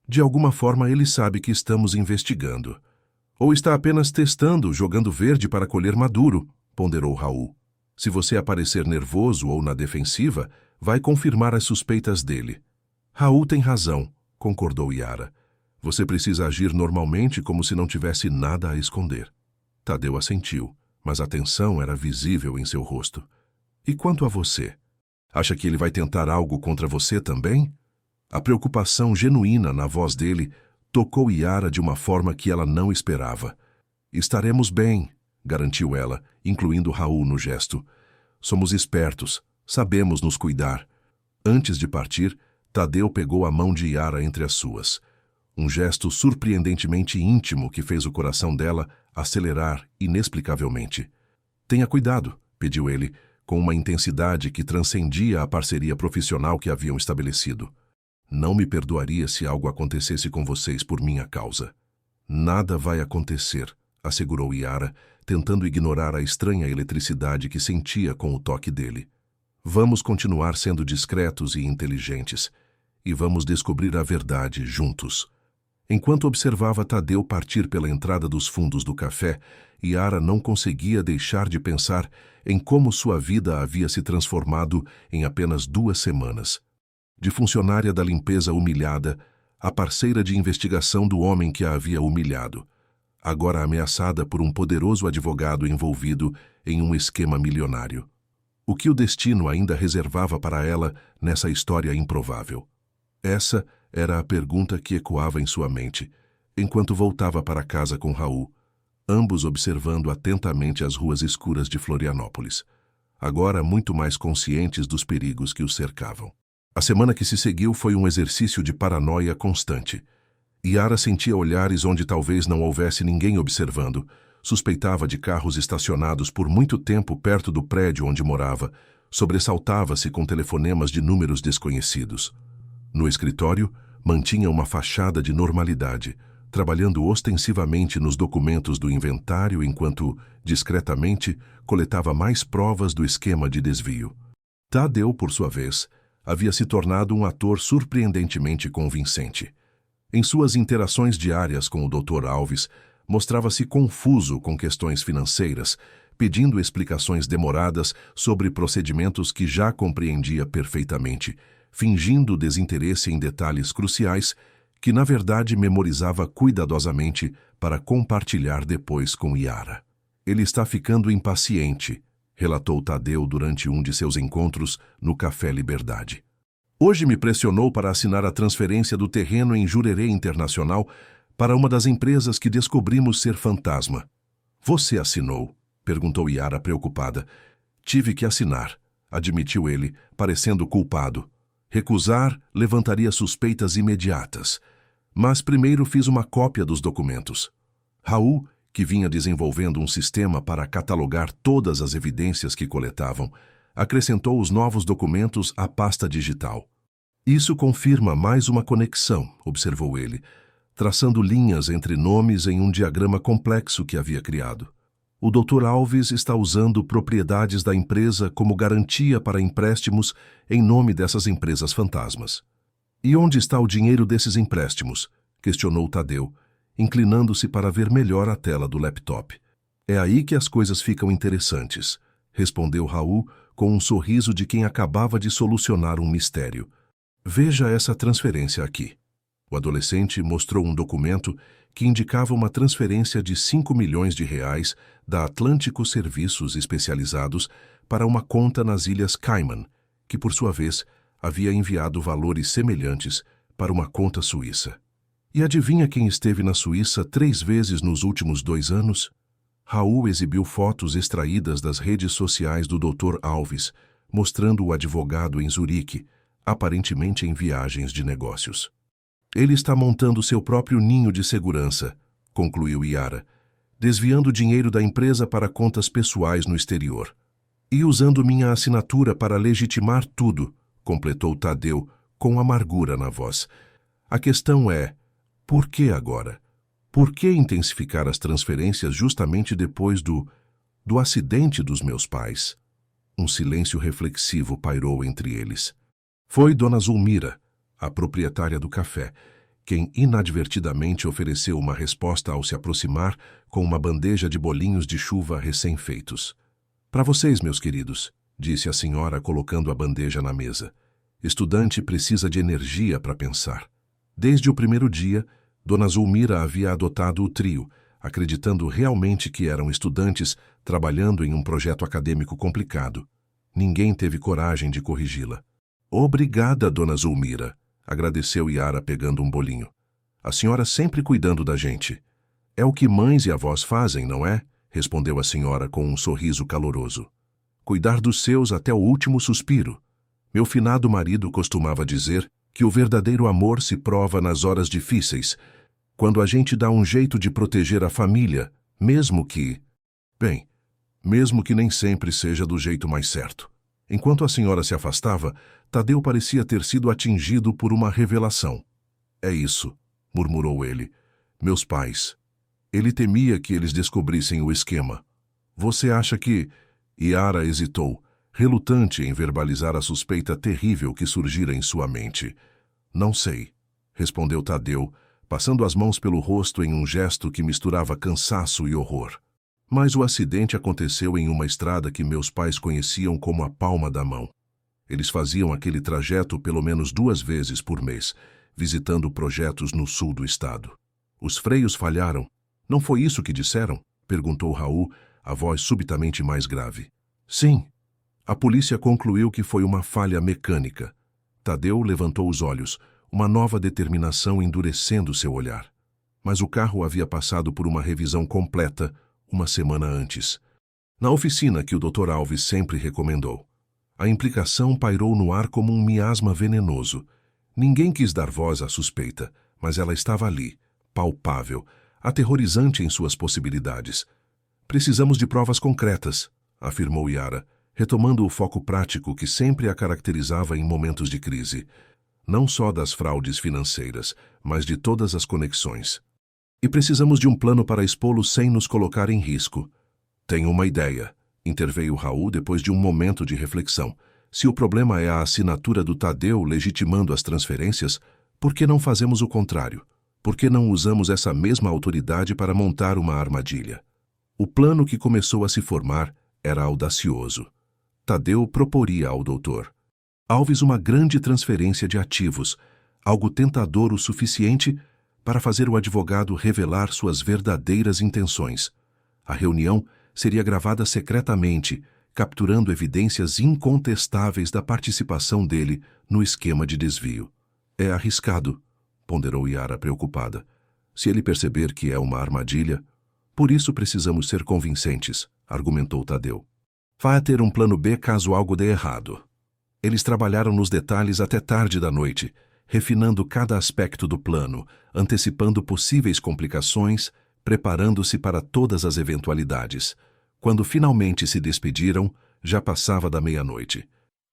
De alguma forma ele sabe que estamos investigando. Ou está apenas testando, jogando verde para colher maduro, ponderou Raul. Se você aparecer nervoso ou na defensiva, vai confirmar as suspeitas dele. Raul tem razão, concordou Yara. Você precisa agir normalmente como se não tivesse nada a esconder. Tadeu assentiu, mas a tensão era visível em seu rosto. E quanto a você? Acha que ele vai tentar algo contra você também? A preocupação genuína na voz dele tocou Yara de uma forma que ela não esperava. Estaremos bem, garantiu ela, incluindo Raul no gesto. Somos espertos, sabemos nos cuidar. Antes de partir, Tadeu pegou a mão de Yara entre as suas. Um gesto surpreendentemente íntimo que fez o coração dela acelerar inexplicavelmente. Tenha cuidado, pediu ele, com uma intensidade que transcendia a parceria profissional que haviam estabelecido. Não me perdoaria se algo acontecesse com vocês por minha causa. Nada vai acontecer, assegurou Yara, tentando ignorar a estranha eletricidade que sentia com o toque dele. Vamos continuar sendo discretos e inteligentes, e vamos descobrir a verdade juntos. Enquanto observava Tadeu partir pela entrada dos fundos do café, Yara não conseguia deixar de pensar em como sua vida havia se transformado em apenas 2 semanas. De funcionária da limpeza humilhada, a parceira de investigação do homem que a havia humilhado, agora ameaçada por um poderoso advogado envolvido em um esquema milionário. O que o destino ainda reservava para ela nessa história improvável? Essa era a pergunta que ecoava em sua mente, enquanto voltava para casa com Raul, ambos observando atentamente as ruas escuras de Florianópolis, agora muito mais conscientes dos perigos que os cercavam. A semana que se seguiu foi um exercício de paranoia constante. Yara sentia olhares onde talvez não houvesse ninguém observando, suspeitava de carros estacionados por muito tempo perto do prédio onde morava, sobressaltava-se com telefonemas de números desconhecidos. No escritório, mantinha uma fachada de normalidade, trabalhando ostensivamente nos documentos do inventário enquanto, discretamente, coletava mais provas do esquema de desvio. Tadeu, por sua vez, havia se tornado um ator surpreendentemente convincente. Em suas interações diárias com o Dr. Alves, mostrava-se confuso com questões financeiras, pedindo explicações demoradas sobre procedimentos que já compreendia perfeitamente, fingindo desinteresse em detalhes cruciais que, na verdade, memorizava cuidadosamente para compartilhar depois com Yara. Ele está ficando impaciente, relatou Tadeu durante um de seus encontros no Café Liberdade. Hoje me pressionou para assinar a transferência do terreno em Jurerê Internacional para uma das empresas que descobrimos ser fantasma. Você assinou? Perguntou Yara preocupada. Tive que assinar, admitiu ele, parecendo culpado. Recusar levantaria suspeitas imediatas. Mas primeiro fiz uma cópia dos documentos. Raul, que vinha desenvolvendo um sistema para catalogar todas as evidências que coletavam, acrescentou os novos documentos à pasta digital. Isso confirma mais uma conexão, observou ele, traçando linhas entre nomes em um diagrama complexo que havia criado. O Dr. Alves está usando propriedades da empresa como garantia para empréstimos em nome dessas empresas fantasmas. E onde está o dinheiro desses empréstimos? Questionou Tadeu, inclinando-se para ver melhor a tela do laptop. É aí que as coisas ficam interessantes, respondeu Raul com um sorriso de quem acabava de solucionar um mistério. Veja essa transferência aqui. O adolescente mostrou um documento que indicava uma transferência de 5 milhões de reais da Atlântico Serviços Especializados para uma conta nas Ilhas Cayman, que, por sua vez, havia enviado valores semelhantes para uma conta suíça. E adivinha quem esteve na Suíça 3 vezes nos últimos 2 anos? Raul exibiu fotos extraídas das redes sociais do Dr. Alves, mostrando o advogado em Zurique, aparentemente em viagens de negócios. Ele está montando seu próprio ninho de segurança, concluiu Yara, desviando dinheiro da empresa para contas pessoais no exterior. E usando minha assinatura para legitimar tudo, completou Tadeu, com amargura na voz. A questão é, por que agora? Por que intensificar as transferências justamente depois do acidente dos meus pais? Um silêncio reflexivo pairou entre eles. Foi Dona Zulmira, a proprietária do café, quem inadvertidamente ofereceu uma resposta ao se aproximar com uma bandeja de bolinhos de chuva recém-feitos. Para vocês, meus queridos, disse a senhora colocando a bandeja na mesa. Estudante precisa de energia para pensar. Desde o primeiro dia, Dona Zulmira havia adotado o trio, acreditando realmente que eram estudantes trabalhando em um projeto acadêmico complicado. Ninguém teve coragem de corrigi-la. Obrigada, Dona Zulmira, agradeceu Yara pegando um bolinho. A senhora sempre cuidando da gente. É o que mães e avós fazem, não é? Respondeu a senhora com um sorriso caloroso. Cuidar dos seus até o último suspiro. Meu finado marido costumava dizer que o verdadeiro amor se prova nas horas difíceis, quando a gente dá um jeito de proteger a família, mesmo que nem sempre seja do jeito mais certo. Enquanto a senhora se afastava, Tadeu parecia ter sido atingido por uma revelação. É isso, murmurou ele. Meus pais. Ele temia que eles descobrissem o esquema. Você acha que... Yara hesitou, relutante em verbalizar a suspeita terrível que surgira em sua mente. Não sei, respondeu Tadeu, passando as mãos pelo rosto em um gesto que misturava cansaço e horror. Mas o acidente aconteceu em uma estrada que meus pais conheciam como a palma da mão. Eles faziam aquele trajeto pelo menos 2 vezes por mês, visitando projetos no sul do estado. Os freios falharam. Não foi isso que disseram? Perguntou Raul, a voz subitamente mais grave. Sim. A polícia concluiu que foi uma falha mecânica. Tadeu levantou os olhos, uma nova determinação endurecendo seu olhar. Mas o carro havia passado por uma revisão completa 1 semana antes, na oficina que o Dr. Alves sempre recomendou. A implicação pairou no ar como um miasma venenoso. Ninguém quis dar voz à suspeita, mas ela estava ali, palpável, aterrorizante em suas possibilidades. Precisamos de provas concretas, afirmou Yara, retomando o foco prático que sempre a caracterizava em momentos de crise. Não só das fraudes financeiras, mas de todas as conexões. E precisamos de um plano para expô-lo sem nos colocar em risco. Tenho uma ideia, interveio Raul depois de um momento de reflexão. Se o problema é a assinatura do Tadeu legitimando as transferências, por que não fazemos o contrário? Por que não usamos essa mesma autoridade para montar uma armadilha? O plano que começou a se formar era audacioso. Tadeu proporia ao doutor Alves uma grande transferência de ativos, algo tentador o suficiente para fazer o advogado revelar suas verdadeiras intenções. A reunião seria gravada secretamente, capturando evidências incontestáveis da participação dele no esquema de desvio. É arriscado, ponderou Yara preocupada. Se ele perceber que é uma armadilha, por isso precisamos ser convincentes, argumentou Tadeu. Vai ter um plano B caso algo dê errado. Eles trabalharam nos detalhes até tarde da noite, refinando cada aspecto do plano, antecipando possíveis complicações, preparando-se para todas as eventualidades. Quando finalmente se despediram, já passava da meia-noite.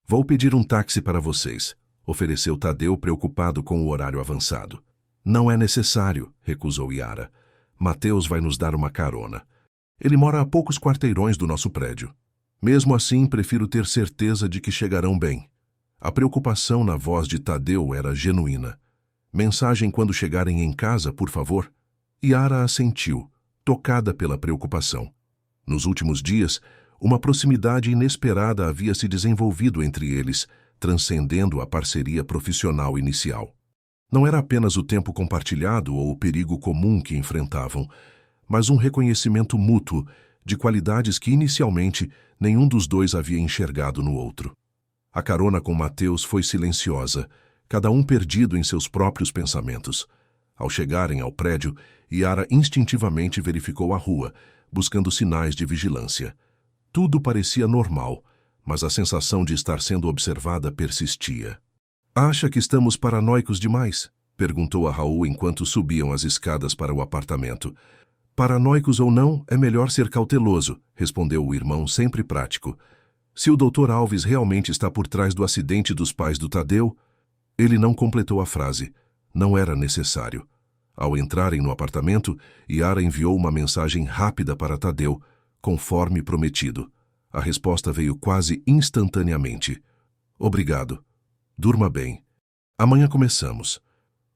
Vou pedir um táxi para vocês, ofereceu Tadeu preocupado com o horário avançado. Não é necessário, recusou Yara. Mateus vai nos dar uma carona. Ele mora a poucos quarteirões do nosso prédio. Mesmo assim, prefiro ter certeza de que chegarão bem. A preocupação na voz de Tadeu era genuína. Mensagem quando chegarem em casa, por favor? Yara assentiu, tocada pela preocupação. Nos últimos dias, uma proximidade inesperada havia se desenvolvido entre eles, transcendendo a parceria profissional inicial. Não era apenas o tempo compartilhado ou o perigo comum que enfrentavam, mas um reconhecimento mútuo de qualidades que inicialmente nenhum dos dois havia enxergado no outro. A carona com Mateus foi silenciosa, cada um perdido em seus próprios pensamentos. Ao chegarem ao prédio, Yara instintivamente verificou a rua, buscando sinais de vigilância. Tudo parecia normal, mas a sensação de estar sendo observada persistia. Acha que estamos paranoicos demais? Perguntou a Raul enquanto subiam as escadas para o apartamento. Paranoicos ou não, é melhor ser cauteloso, respondeu o irmão sempre prático. Se o Dr. Alves realmente está por trás do acidente dos pais do Tadeu... Ele não completou a frase. Não era necessário. Ao entrarem no apartamento, Yara enviou uma mensagem rápida para Tadeu, conforme prometido. A resposta veio quase instantaneamente. Obrigado. Durma bem. Amanhã começamos.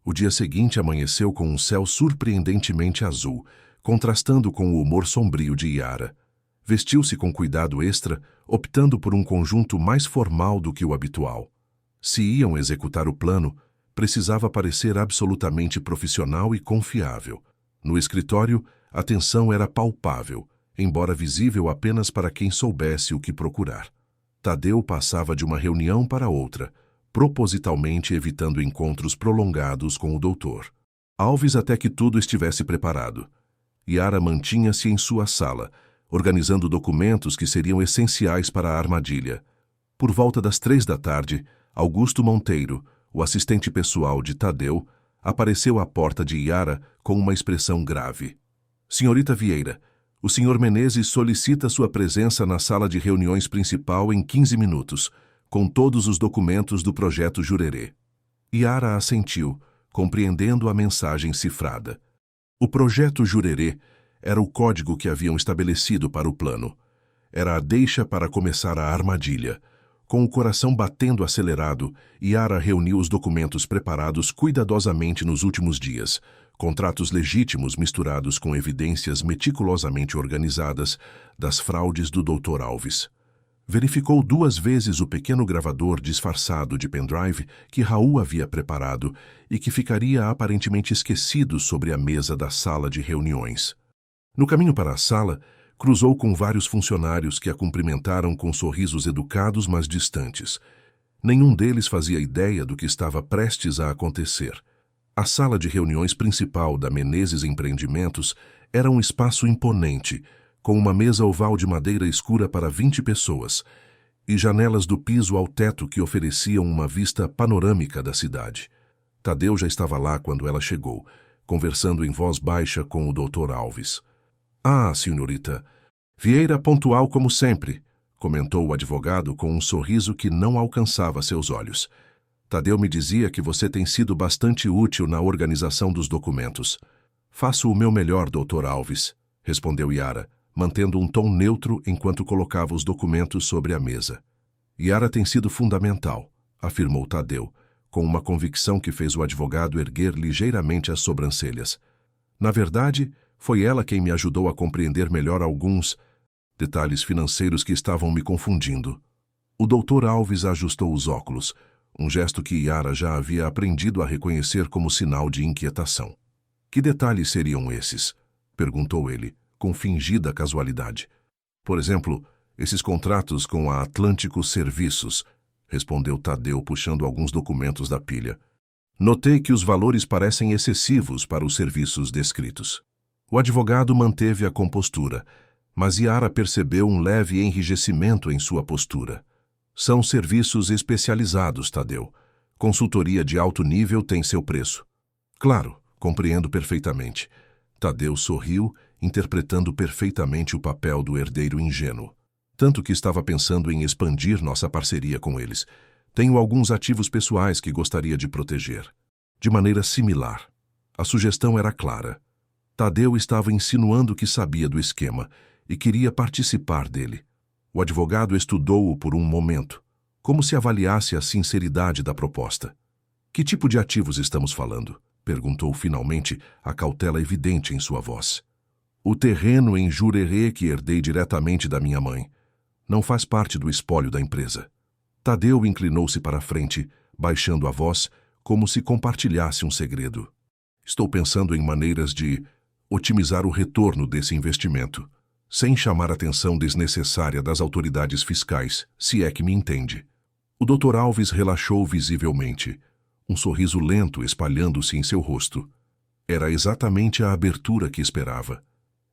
O dia seguinte amanheceu com um céu surpreendentemente azul, contrastando com o humor sombrio de Yara. Vestiu-se com cuidado extra, optando por um conjunto mais formal do que o habitual. Se iam executar o plano, precisava parecer absolutamente profissional e confiável. No escritório, a tensão era palpável, embora visível apenas para quem soubesse o que procurar. Tadeu passava de uma reunião para outra, propositalmente evitando encontros prolongados com o doutor. Alves até que tudo estivesse preparado. Yara mantinha-se em sua sala, organizando documentos que seriam essenciais para a armadilha. Por volta das 3 da tarde, Augusto Monteiro, o assistente pessoal de Tadeu, apareceu à porta de Yara com uma expressão grave. Senhorita Vieira, o Sr. Menezes solicita sua presença na sala de reuniões principal em 15 minutos, com todos os documentos do projeto Jurerê. Yara assentiu, compreendendo a mensagem cifrada. O projeto Jurerê era o código que haviam estabelecido para o plano. Era a deixa para começar a armadilha. Com o coração batendo acelerado, Yara reuniu os documentos preparados cuidadosamente nos últimos dias, contratos legítimos misturados com evidências meticulosamente organizadas das fraudes do Dr. Alves. Verificou 2 vezes o pequeno gravador disfarçado de pendrive que Raul havia preparado e que ficaria aparentemente esquecido sobre a mesa da sala de reuniões. No caminho para a sala, cruzou com vários funcionários que a cumprimentaram com sorrisos educados, mas distantes. Nenhum deles fazia ideia do que estava prestes a acontecer. A sala de reuniões principal da Menezes Empreendimentos era um espaço imponente, com uma mesa oval de madeira escura para 20 pessoas, e janelas do piso ao teto que ofereciam uma vista panorâmica da cidade. Tadeu já estava lá quando ela chegou, conversando em voz baixa com o Dr. Alves. "Ah, senhorita, Vieira pontual como sempre", comentou o advogado com um sorriso que não alcançava seus olhos. "Tadeu me dizia que você tem sido bastante útil na organização dos documentos." "Faço o meu melhor, Dr. Alves", respondeu Yara, mantendo um tom neutro enquanto colocava os documentos sobre a mesa. "Yara tem sido fundamental", afirmou Tadeu, com uma convicção que fez o advogado erguer ligeiramente as sobrancelhas. "Na verdade, foi ela quem me ajudou a compreender melhor alguns detalhes financeiros que estavam me confundindo." O Dr. Alves ajustou os óculos, um gesto que Yara já havia aprendido a reconhecer como sinal de inquietação. "Que detalhes seriam esses?" perguntou ele, com fingida casualidade. "Por exemplo, esses contratos com a Atlântico Serviços", respondeu Tadeu, puxando alguns documentos da pilha. "Notei que os valores parecem excessivos para os serviços descritos." O advogado manteve a compostura, mas Yara percebeu um leve enrijecimento em sua postura. "São serviços especializados, Tadeu. Consultoria de alto nível tem seu preço." "Claro, compreendo perfeitamente." Tadeu sorriu, interpretando perfeitamente o papel do herdeiro ingênuo. "Tanto que estava pensando em expandir nossa parceria com eles. Tenho alguns ativos pessoais que gostaria de proteger." De maneira similar. A sugestão era clara. Tadeu estava insinuando que sabia do esquema e queria participar dele. O advogado estudou-o por um momento, como se avaliasse a sinceridade da proposta. "Que tipo de ativos estamos falando?" perguntou finalmente, a cautela evidente em sua voz. "O terreno em Jurerê que herdei diretamente da minha mãe. Não faz parte do espólio da empresa." Tadeu inclinou-se para a frente, baixando a voz, como se compartilhasse um segredo. "Estou pensando em maneiras de otimizar o retorno desse investimento, sem chamar a atenção desnecessária das autoridades fiscais, se é que me entende." O Dr. Alves relaxou visivelmente, um sorriso lento espalhando-se em seu rosto. Era exatamente a abertura que esperava.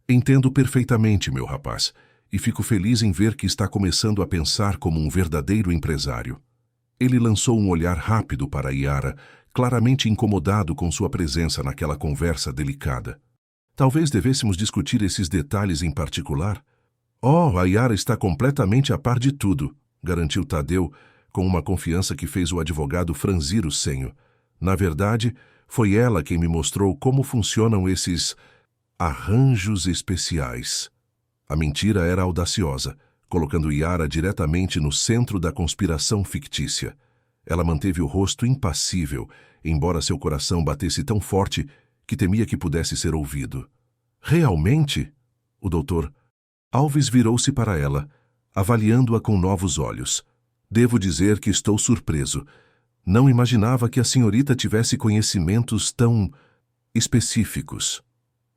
"Entendo perfeitamente, meu rapaz, e fico feliz em ver que está começando a pensar como um verdadeiro empresário." Ele lançou um olhar rápido para Yara, claramente incomodado com sua presença naquela conversa delicada. "Talvez devêssemos discutir esses detalhes em particular?" "Oh, a Yara está completamente a par de tudo", garantiu Tadeu, com uma confiança que fez o advogado franzir o senho. "Na verdade, foi ela quem me mostrou como funcionam esses arranjos especiais." A mentira era audaciosa, colocando Yara diretamente no centro da conspiração fictícia. Ela manteve o rosto impassível, embora seu coração batesse tão forte que temia que pudesse ser ouvido. Realmente? O doutor Alves virou-se para ela, avaliando-a com novos olhos. Devo dizer que estou surpreso. Não imaginava que a senhorita tivesse conhecimentos tão específicos.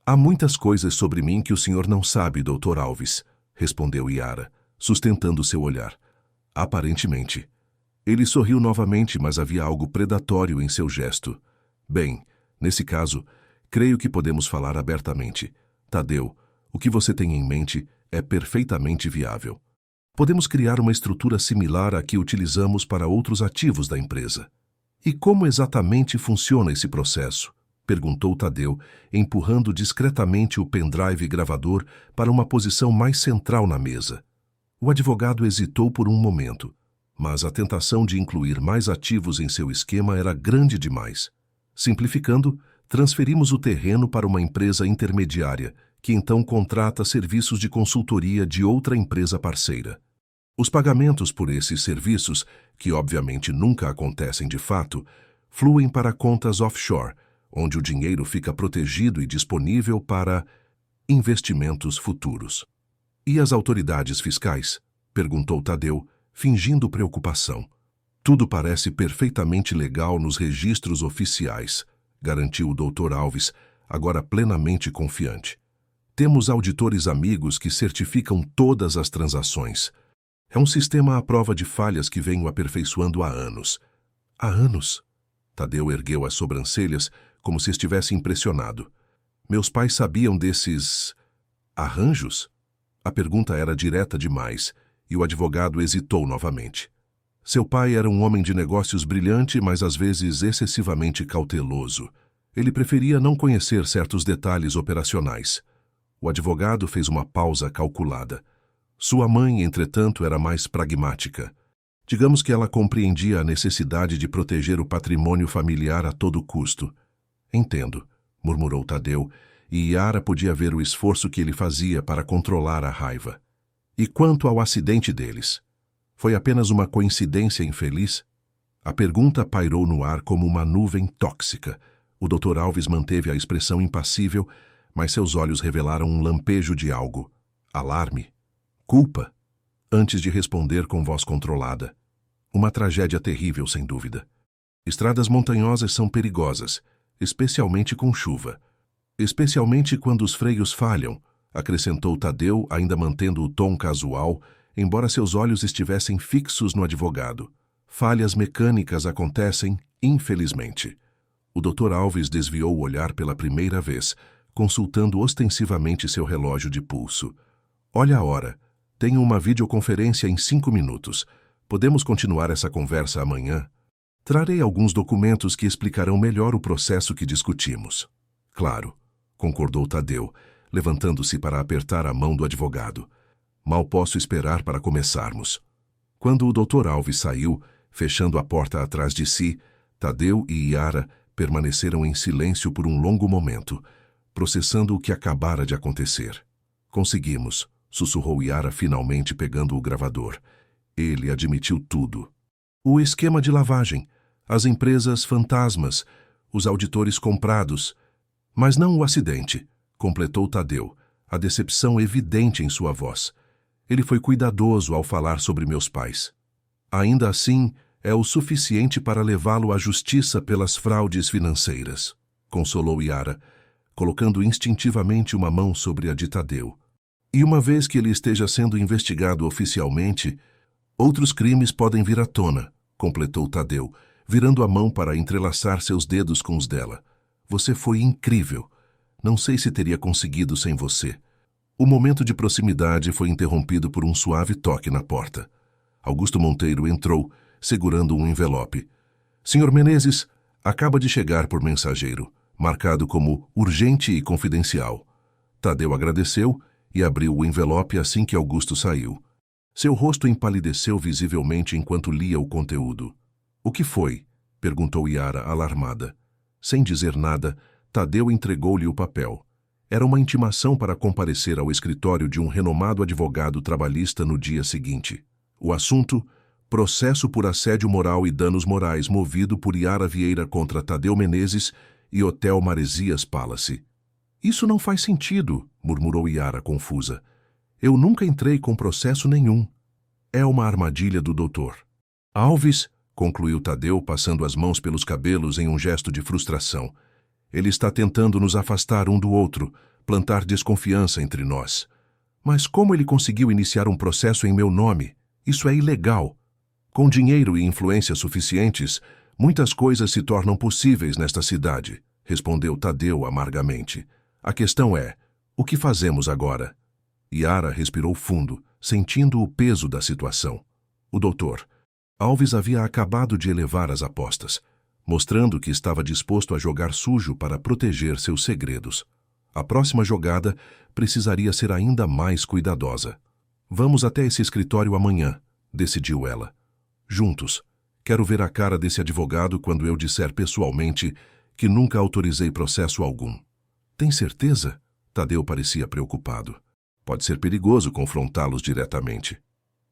Há muitas coisas sobre mim que o senhor não sabe, doutor Alves, respondeu Yara, sustentando seu olhar. Aparentemente. Ele sorriu novamente, mas havia algo predatório em seu gesto. Bem, nesse caso, creio que podemos falar abertamente. Tadeu, o que você tem em mente é perfeitamente viável. Podemos criar uma estrutura similar à que utilizamos para outros ativos da empresa. E como exatamente funciona esse processo? Perguntou Tadeu, empurrando discretamente o pendrive gravador para uma posição mais central na mesa. O advogado hesitou por um momento, mas a tentação de incluir mais ativos em seu esquema era grande demais. Simplificando, transferimos o terreno para uma empresa intermediária, que então contrata serviços de consultoria de outra empresa parceira. Os pagamentos por esses serviços, que obviamente nunca acontecem de fato, fluem para contas offshore, onde o dinheiro fica protegido e disponível para investimentos futuros. E as autoridades fiscais? Perguntou Tadeu, fingindo preocupação. Tudo parece perfeitamente legal nos registros oficiais, garantiu o Dr. Alves, agora plenamente confiante. Temos auditores amigos que certificam todas as transações. É um sistema à prova de falhas que venho aperfeiçoando há anos. Há anos? Tadeu ergueu as sobrancelhas, como se estivesse impressionado. Meus pais sabiam desses arranjos? A pergunta era direta demais, e o advogado hesitou novamente. Seu pai era um homem de negócios brilhante, mas às vezes excessivamente cauteloso. Ele preferia não conhecer certos detalhes operacionais. O advogado fez uma pausa calculada. Sua mãe, entretanto, era mais pragmática. Digamos que ela compreendia a necessidade de proteger o patrimônio familiar a todo custo. Entendo, murmurou Tadeu, e Yara podia ver o esforço que ele fazia para controlar a raiva. E quanto ao acidente deles? Foi apenas uma coincidência infeliz? A pergunta pairou no ar como uma nuvem tóxica. O Dr. Alves manteve a expressão impassível, mas seus olhos revelaram um lampejo de algo. Alarme? Culpa? Antes de responder com voz controlada. Uma tragédia terrível, sem dúvida. Estradas montanhosas são perigosas, especialmente com chuva. Especialmente quando os freios falham, acrescentou Tadeu, ainda mantendo o tom casual, embora seus olhos estivessem fixos no advogado. Falhas mecânicas acontecem, infelizmente. O Dr. Alves desviou o olhar pela primeira vez, consultando ostensivamente seu relógio de pulso. Olha a hora. Tenho uma videoconferência em 5 minutos. Podemos continuar essa conversa amanhã? Trarei alguns documentos que explicarão melhor o processo que discutimos. Claro, concordou Tadeu, levantando-se para apertar a mão do advogado. Mal posso esperar para começarmos. Quando o Dr. Alves saiu, fechando a porta atrás de si, Tadeu e Yara permaneceram em silêncio por um longo momento, processando o que acabara de acontecer. Conseguimos, sussurrou Yara finalmente pegando o gravador. Ele admitiu tudo. O esquema de lavagem, as empresas fantasmas, os auditores comprados. Mas não o acidente, completou Tadeu, a decepção evidente em sua voz. Ele foi cuidadoso ao falar sobre meus pais. Ainda assim, é o suficiente para levá-lo à justiça pelas fraudes financeiras, consolou Yara, colocando instintivamente uma mão sobre a de Tadeu. E uma vez que ele esteja sendo investigado oficialmente, outros crimes podem vir à tona, completou Tadeu, virando a mão para entrelaçar seus dedos com os dela. Você foi incrível. Não sei se teria conseguido sem você. O momento de proximidade foi interrompido por um suave toque na porta. Augusto Monteiro entrou, segurando um envelope. Sr. Menezes, acaba de chegar por mensageiro, marcado como urgente e confidencial. Tadeu agradeceu e abriu o envelope assim que Augusto saiu. Seu rosto empalideceu visivelmente enquanto lia o conteúdo. O que foi? Perguntou Yara, alarmada. Sem dizer nada, Tadeu entregou-lhe o papel. Era uma intimação para comparecer ao escritório de um renomado advogado trabalhista no dia seguinte. O assunto: Processo por assédio moral e danos morais movido por Yara Vieira contra Tadeu Menezes e Hotel Maresias Palace. Isso não faz sentido, murmurou Yara confusa. Eu nunca entrei com processo nenhum. É uma armadilha do doutor Alves, concluiu Tadeu, passando as mãos pelos cabelos em um gesto de frustração. Ele está tentando nos afastar um do outro, plantar desconfiança entre nós. Mas como ele conseguiu iniciar um processo em meu nome? Isso é ilegal. Com dinheiro e influência suficientes, muitas coisas se tornam possíveis nesta cidade, respondeu Tadeu amargamente. A questão é, o que fazemos agora? Yara respirou fundo, sentindo o peso da situação. O doutor Alves havia acabado de elevar as apostas, mostrando que estava disposto a jogar sujo para proteger seus segredos. A próxima jogada precisaria ser ainda mais cuidadosa. Vamos até esse escritório amanhã, decidiu ela. Juntos. Quero ver a cara desse advogado quando eu disser pessoalmente que nunca autorizei processo algum. Tem certeza? Tadeu parecia preocupado. Pode ser perigoso confrontá-los diretamente.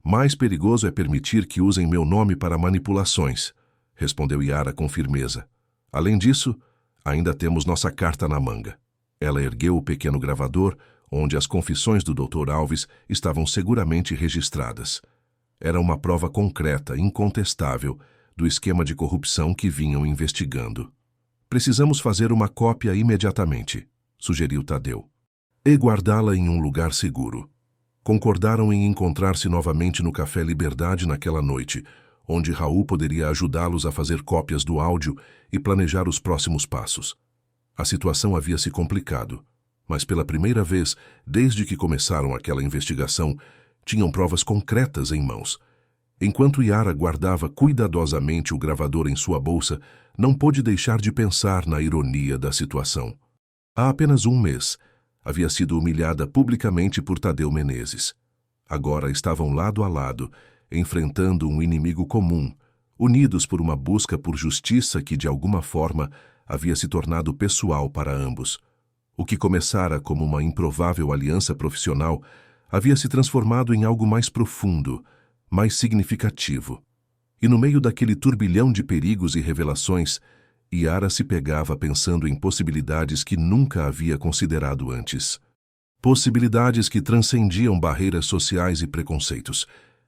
Mais perigoso é permitir que usem meu nome para manipulações, respondeu Yara com firmeza. Além disso, ainda temos nossa carta na manga. Ela ergueu o pequeno gravador, onde as confissões do Dr. Alves estavam seguramente registradas. Era uma prova concreta, incontestável, do esquema de corrupção que vinham investigando. Precisamos fazer uma cópia imediatamente, sugeriu Tadeu, e guardá-la em um lugar seguro. Concordaram em encontrar-se novamente no Café Liberdade naquela noite, onde Raul poderia ajudá-los a fazer cópias do áudio e planejar os próximos passos. A situação havia se complicado, mas pela primeira vez, desde que começaram aquela investigação, tinham provas concretas em mãos. Enquanto Yara guardava cuidadosamente o gravador em sua bolsa, não pôde deixar de pensar na ironia da situação. Há apenas um mês, havia sido humilhada publicamente por Tadeu Menezes. Agora estavam lado a lado, enfrentando um inimigo comum, unidos por uma busca por justiça que, de alguma forma, havia se tornado pessoal para ambos. O que começara como uma improvável aliança profissional havia se transformado em algo mais profundo, mais significativo. E no meio daquele turbilhão de perigos e revelações, Yara se pegava pensando em possibilidades que nunca havia considerado antes. Possibilidades que transcendiam barreiras sociais e preconceitos,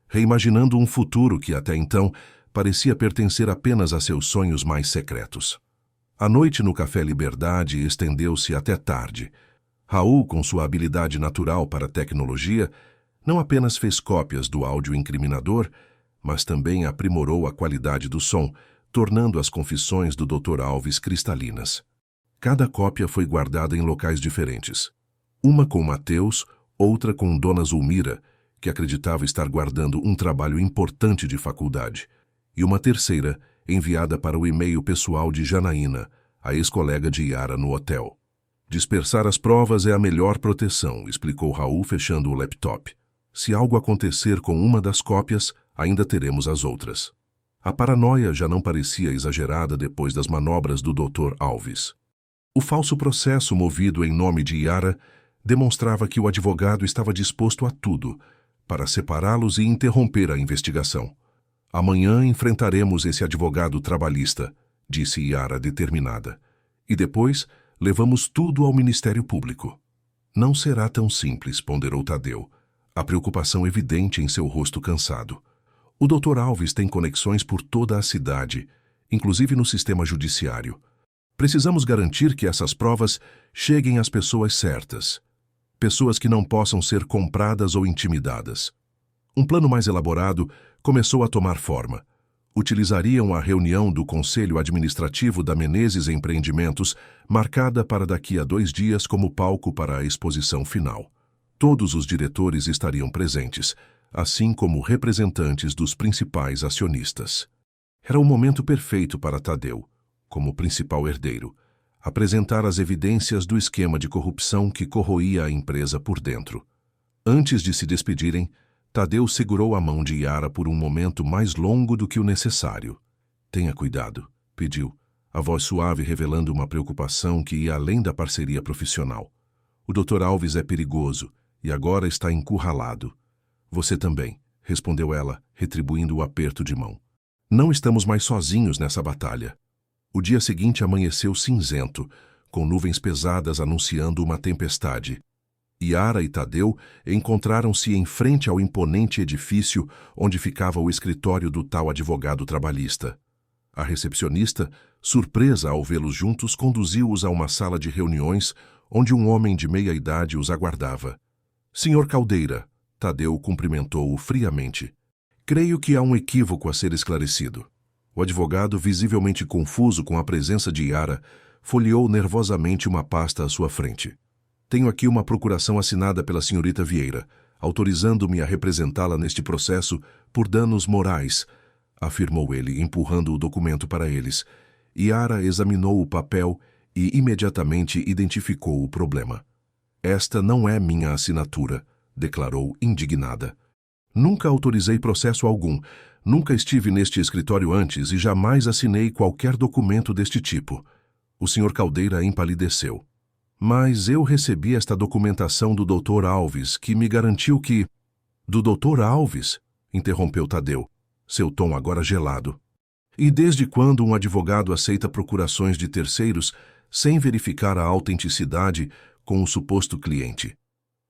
reimaginando um futuro que até então parecia pertencer apenas a seus sonhos mais secretos. A noite no Café Liberdade estendeu-se até tarde. Raul, com sua habilidade natural para a tecnologia, não apenas fez cópias do áudio incriminador, mas também aprimorou a qualidade do som, tornando as confissões do Dr. Alves cristalinas. Cada cópia foi guardada em locais diferentes. Uma com Mateus, outra com Dona Zulmira, que acreditava estar guardando um trabalho importante de faculdade, e uma terceira enviada para o e-mail pessoal de Janaína, a ex-colega de Yara no hotel. Dispersar as provas é a melhor proteção, explicou Raul fechando o laptop. Se algo acontecer com uma das cópias, ainda teremos as outras. A paranoia já não parecia exagerada depois das manobras do Dr. Alves. O falso processo movido em nome de Yara demonstrava que o advogado estava disposto a tudo para separá-los e interromper a investigação. Amanhã enfrentaremos esse advogado trabalhista, disse Yara determinada. E depois levamos tudo ao Ministério Público. Não será tão simples, ponderou Tadeu, a preocupação evidente em seu rosto cansado. O Dr. Alves tem conexões por toda a cidade, inclusive no sistema judiciário. Precisamos garantir que essas provas cheguem às pessoas certas. Pessoas que não possam ser compradas ou intimidadas. Um plano mais elaborado começou a tomar forma. Utilizariam a reunião do Conselho Administrativo da Menezes Empreendimentos, marcada para daqui a 2 dias como palco para a exposição final. Todos os diretores estariam presentes, assim como representantes dos principais acionistas. Era o momento perfeito para Tadeu, como principal herdeiro, apresentar as evidências do esquema de corrupção que corroía a empresa por dentro. Antes de se despedirem, Tadeu segurou a mão de Yara por um momento mais longo do que o necessário. Tenha cuidado, pediu, a voz suave revelando uma preocupação que ia além da parceria profissional. O Dr. Alves é perigoso e agora está encurralado. Você também, respondeu ela, retribuindo o aperto de mão. Não estamos mais sozinhos nessa batalha. O dia seguinte amanheceu cinzento, com nuvens pesadas anunciando uma tempestade. Yara e Tadeu encontraram-se em frente ao imponente edifício onde ficava o escritório do tal advogado trabalhista. A recepcionista, surpresa ao vê-los juntos, conduziu-os a uma sala de reuniões onde um homem de meia-idade os aguardava. Senhor Caldeira, Tadeu cumprimentou-o friamente. Creio que há um equívoco a ser esclarecido. O advogado, visivelmente confuso com a presença de Yara, folheou nervosamente uma pasta à sua frente. Tenho aqui uma procuração assinada pela senhorita Vieira, autorizando-me a representá-la neste processo por danos morais, afirmou ele, empurrando o documento para eles. Yara examinou o papel e imediatamente identificou o problema. Esta não é minha assinatura, declarou indignada. Nunca autorizei processo algum, nunca estive neste escritório antes e jamais assinei qualquer documento deste tipo. O senhor Caldeira empalideceu. Mas eu recebi esta documentação do Dr. Alves, que me garantiu que... Do Dr. Alves? Interrompeu Tadeu, seu tom agora gelado. E desde quando um advogado aceita procurações de terceiros sem verificar a autenticidade com o suposto cliente?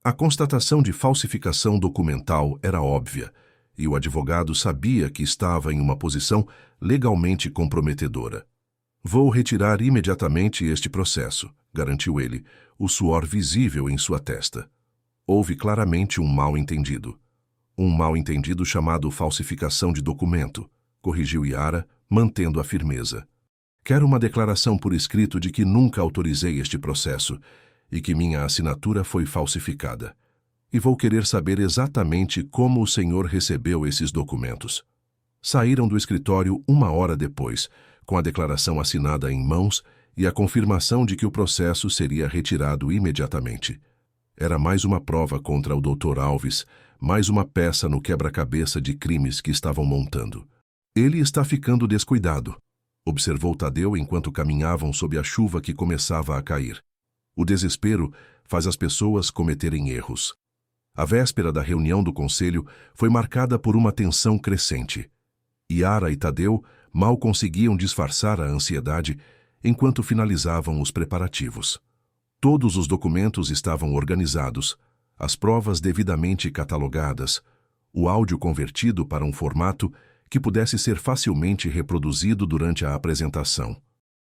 A constatação de falsificação documental era óbvia, e o advogado sabia que estava em uma posição legalmente comprometedora. Vou retirar imediatamente este processo, garantiu ele, o suor visível em sua testa. Houve claramente um mal-entendido. Um mal-entendido chamado falsificação de documento, corrigiu Yara, mantendo a firmeza. Quero uma declaração por escrito de que nunca autorizei este processo e que minha assinatura foi falsificada. E vou querer saber exatamente como o senhor recebeu esses documentos. Saíram do escritório 1 hora depois, com a declaração assinada em mãos e a confirmação de que o processo seria retirado imediatamente. Era mais uma prova contra o Dr. Alves, mais uma peça no quebra-cabeça de crimes que estavam montando. Ele está ficando descuidado, observou Tadeu enquanto caminhavam sob a chuva que começava a cair. O desespero faz as pessoas cometerem erros. A véspera da reunião do conselho foi marcada por uma tensão crescente. Yara e Tadeu mal conseguiam disfarçar a ansiedade enquanto finalizavam os preparativos. Todos os documentos estavam organizados, as provas devidamente catalogadas, o áudio convertido para um formato que pudesse ser facilmente reproduzido durante a apresentação.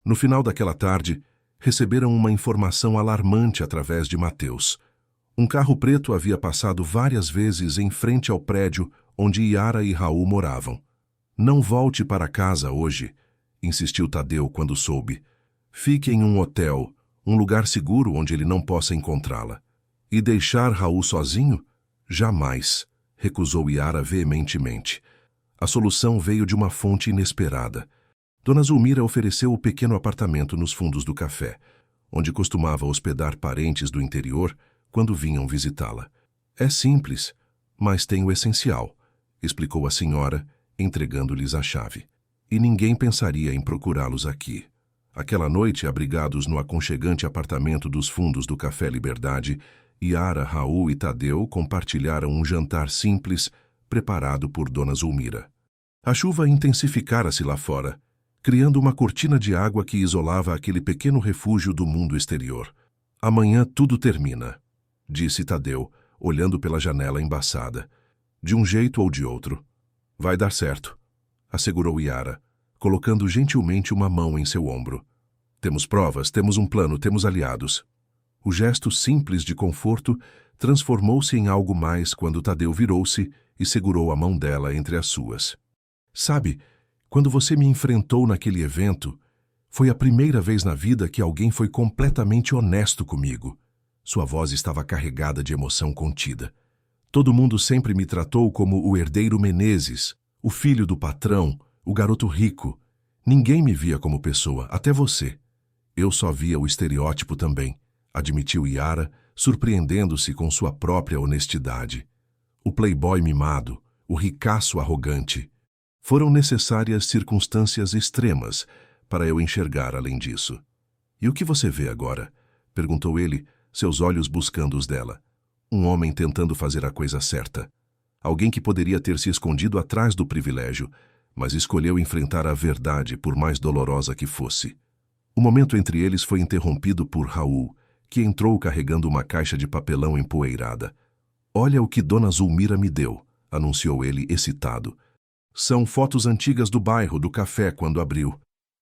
No final daquela tarde, receberam uma informação alarmante através de Mateus. Um carro preto havia passado várias vezes em frente ao prédio onde Yara e Raul moravam. Não volte para casa hoje, insistiu Tadeu quando soube. Fique em um hotel, um lugar seguro onde ele não possa encontrá-la. E deixar Raul sozinho? Jamais, recusou Yara veementemente. A solução veio de uma fonte inesperada. Dona Zulmira ofereceu o pequeno apartamento nos fundos do café, onde costumava hospedar parentes do interior quando vinham visitá-la. É simples, mas tem o essencial, explicou a senhora, entregando-lhes a chave. E ninguém pensaria em procurá-los aqui. Aquela noite, abrigados no aconchegante apartamento dos fundos do Café Liberdade, Yara, Raul e Tadeu compartilharam um jantar simples preparado por Dona Zulmira. A chuva intensificara-se lá fora, criando uma cortina de água que isolava aquele pequeno refúgio do mundo exterior. Amanhã tudo termina, disse Tadeu, olhando pela janela embaçada. De um jeito ou de outro. Vai dar certo, assegurou Yara, colocando gentilmente uma mão em seu ombro. Temos provas, temos um plano, temos aliados. O gesto simples de conforto transformou-se em algo mais quando Tadeu virou-se e segurou a mão dela entre as suas. Sabe, quando você me enfrentou naquele evento, foi a primeira vez na vida que alguém foi completamente honesto comigo. Sua voz estava carregada de emoção contida. Todo mundo sempre me tratou como o herdeiro Menezes, o filho do patrão, o garoto rico. Ninguém me via como pessoa, até você. Eu só via o estereótipo também, admitiu Yara, surpreendendo-se com sua própria honestidade. O playboy mimado, o ricaço arrogante. Foram necessárias circunstâncias extremas para eu enxergar além disso. E o que você vê agora? Perguntou ele, seus olhos buscando os dela. Um homem tentando fazer a coisa certa. alguém que poderia ter se escondido atrás do privilégio, mas escolheu enfrentar a verdade, por mais dolorosa que fosse. O momento entre eles foi interrompido por Raul, que entrou carregando uma caixa de papelão empoeirada. "Olha o que Dona Zulmira me deu", anunciou ele excitado. "São fotos antigas do bairro, do café, quando abriu.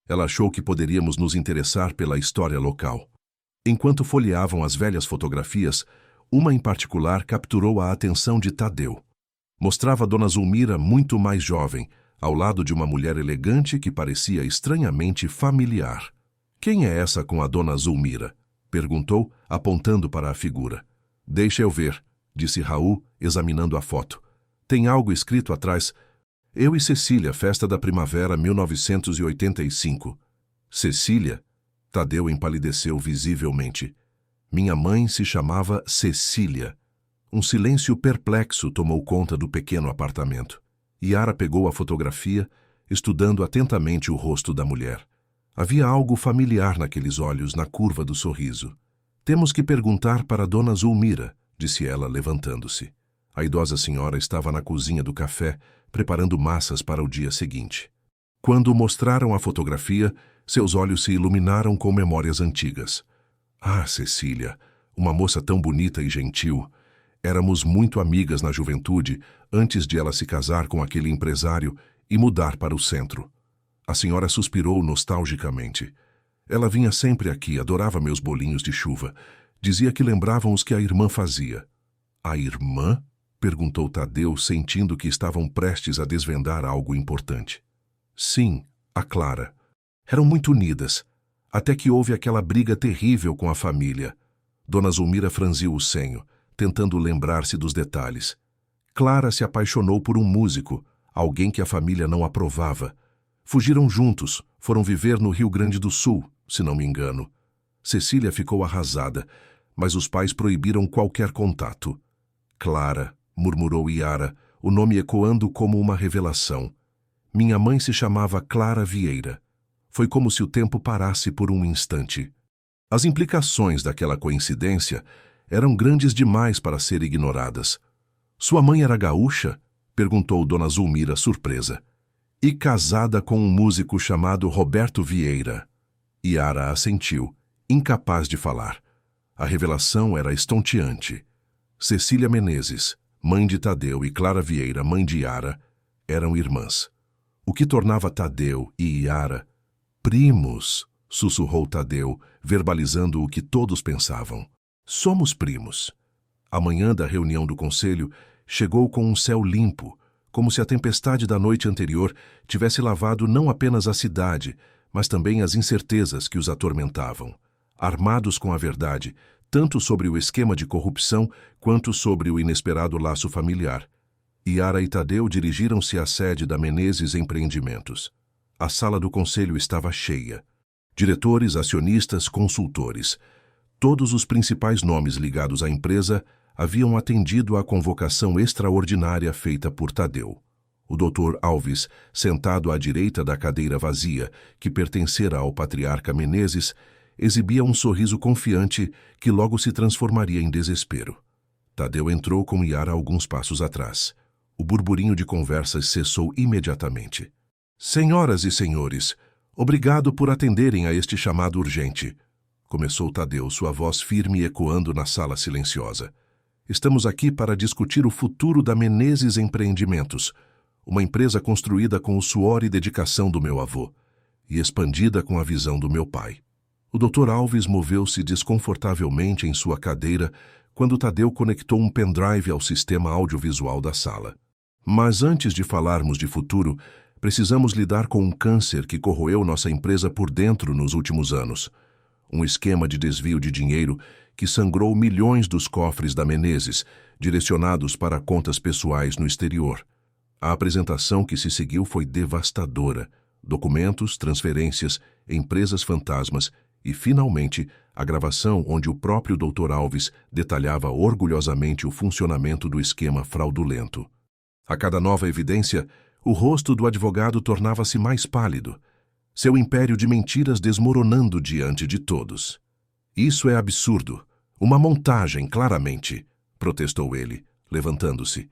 Ela achou que poderíamos nos interessar pela história local." Enquanto folheavam as velhas fotografias, uma em particular capturou a atenção de Tadeu. Mostrava Dona Zulmira muito mais jovem, ao lado de uma mulher elegante que parecia estranhamente familiar. "Quem é essa com a Dona Zulmira?" perguntou, apontando para a figura. "Deixa eu ver", disse Raul, examinando a foto. "Tem algo escrito atrás. Eu e Cecília, festa da primavera 1985. Cecília?" Tadeu empalideceu visivelmente. Minha mãe se chamava Cecília. Um silêncio perplexo tomou conta do pequeno apartamento. Yara pegou a fotografia, estudando atentamente o rosto da mulher. Havia algo familiar naqueles olhos, na curva do sorriso. "Temos que perguntar para Dona Zulmira", disse ela, levantando-se. A idosa senhora estava na cozinha do café, preparando massas para o dia seguinte. Quando mostraram a fotografia, seus olhos se iluminaram com memórias antigas. "Ah, Cecília, uma moça tão bonita e gentil. Éramos muito amigas na juventude, antes de ela se casar com aquele empresário e mudar para o centro." A senhora suspirou nostalgicamente. "Ela vinha sempre aqui, adorava meus bolinhos de chuva. Dizia que lembravam os que a irmã fazia." "A irmã?" perguntou Tadeu, sentindo que estavam prestes a desvendar algo importante. "Sim, a Clara. Eram muito unidas, até que houve aquela briga terrível com a família." Dona Zulmira franziu o senho, tentando lembrar-se dos detalhes. "Clara se apaixonou por um músico, alguém que a família não aprovava. Fugiram juntos, foram viver no Rio Grande do Sul, se não me engano. Cecília ficou arrasada, mas os pais proibiram qualquer contato." "Clara", murmurou Yara, o nome ecoando como uma revelação. "Minha mãe se chamava Clara Vieira." Foi como se o tempo parasse por um instante. As implicações daquela coincidência eram grandes demais para serem ignoradas. "Sua mãe era gaúcha?" perguntou Dona Zulmira, surpresa. "E casada com um músico chamado Roberto Vieira." Yara assentiu, incapaz de falar. A revelação era estonteante. Cecília Menezes, mãe de Tadeu, e Clara Vieira, mãe de Yara, eram irmãs. O que tornava Tadeu e Yara primos, sussurrou Tadeu, verbalizando o que todos pensavam. "Somos primos." A manhã da reunião do conselho chegou com um céu limpo, como se a tempestade da noite anterior tivesse lavado não apenas a cidade, mas também as incertezas que os atormentavam. Armados com a verdade, tanto sobre o esquema de corrupção quanto sobre o inesperado laço familiar, Yara e Tadeu dirigiram-se à sede da Menezes Empreendimentos. A sala do conselho estava cheia. Diretores, acionistas, consultores. Todos os principais nomes ligados à empresa haviam atendido à convocação extraordinária feita por Tadeu. O Dr. Alves, sentado à direita da cadeira vazia, que pertencera ao patriarca Menezes, exibia um sorriso confiante que logo se transformaria em desespero. Tadeu entrou com Yara alguns passos atrás. O burburinho de conversas cessou imediatamente. "Senhoras e senhores, obrigado por atenderem a este chamado urgente", começou Tadeu, sua voz firme ecoando na sala silenciosa. "Estamos aqui para discutir o futuro da Menezes Empreendimentos, uma empresa construída com o suor e dedicação do meu avô, e expandida com a visão do meu pai." O Dr. Alves moveu-se desconfortavelmente em sua cadeira quando Tadeu conectou um pendrive ao sistema audiovisual da sala. "Mas antes de falarmos de futuro, precisamos lidar com um câncer que corroeu nossa empresa por dentro nos últimos anos. Um esquema de desvio de dinheiro que sangrou milhões dos cofres da Menezes, direcionados para contas pessoais no exterior. A apresentação que se seguiu foi devastadora. Documentos, transferências, empresas fantasmas e, finalmente, a gravação onde o próprio Dr. Alves detalhava orgulhosamente o funcionamento do esquema fraudulento. A cada nova evidência, o rosto do advogado tornava-se mais pálido, seu império de mentiras desmoronando diante de todos. "Isso é absurdo. Uma montagem, claramente", protestou ele, levantando-se.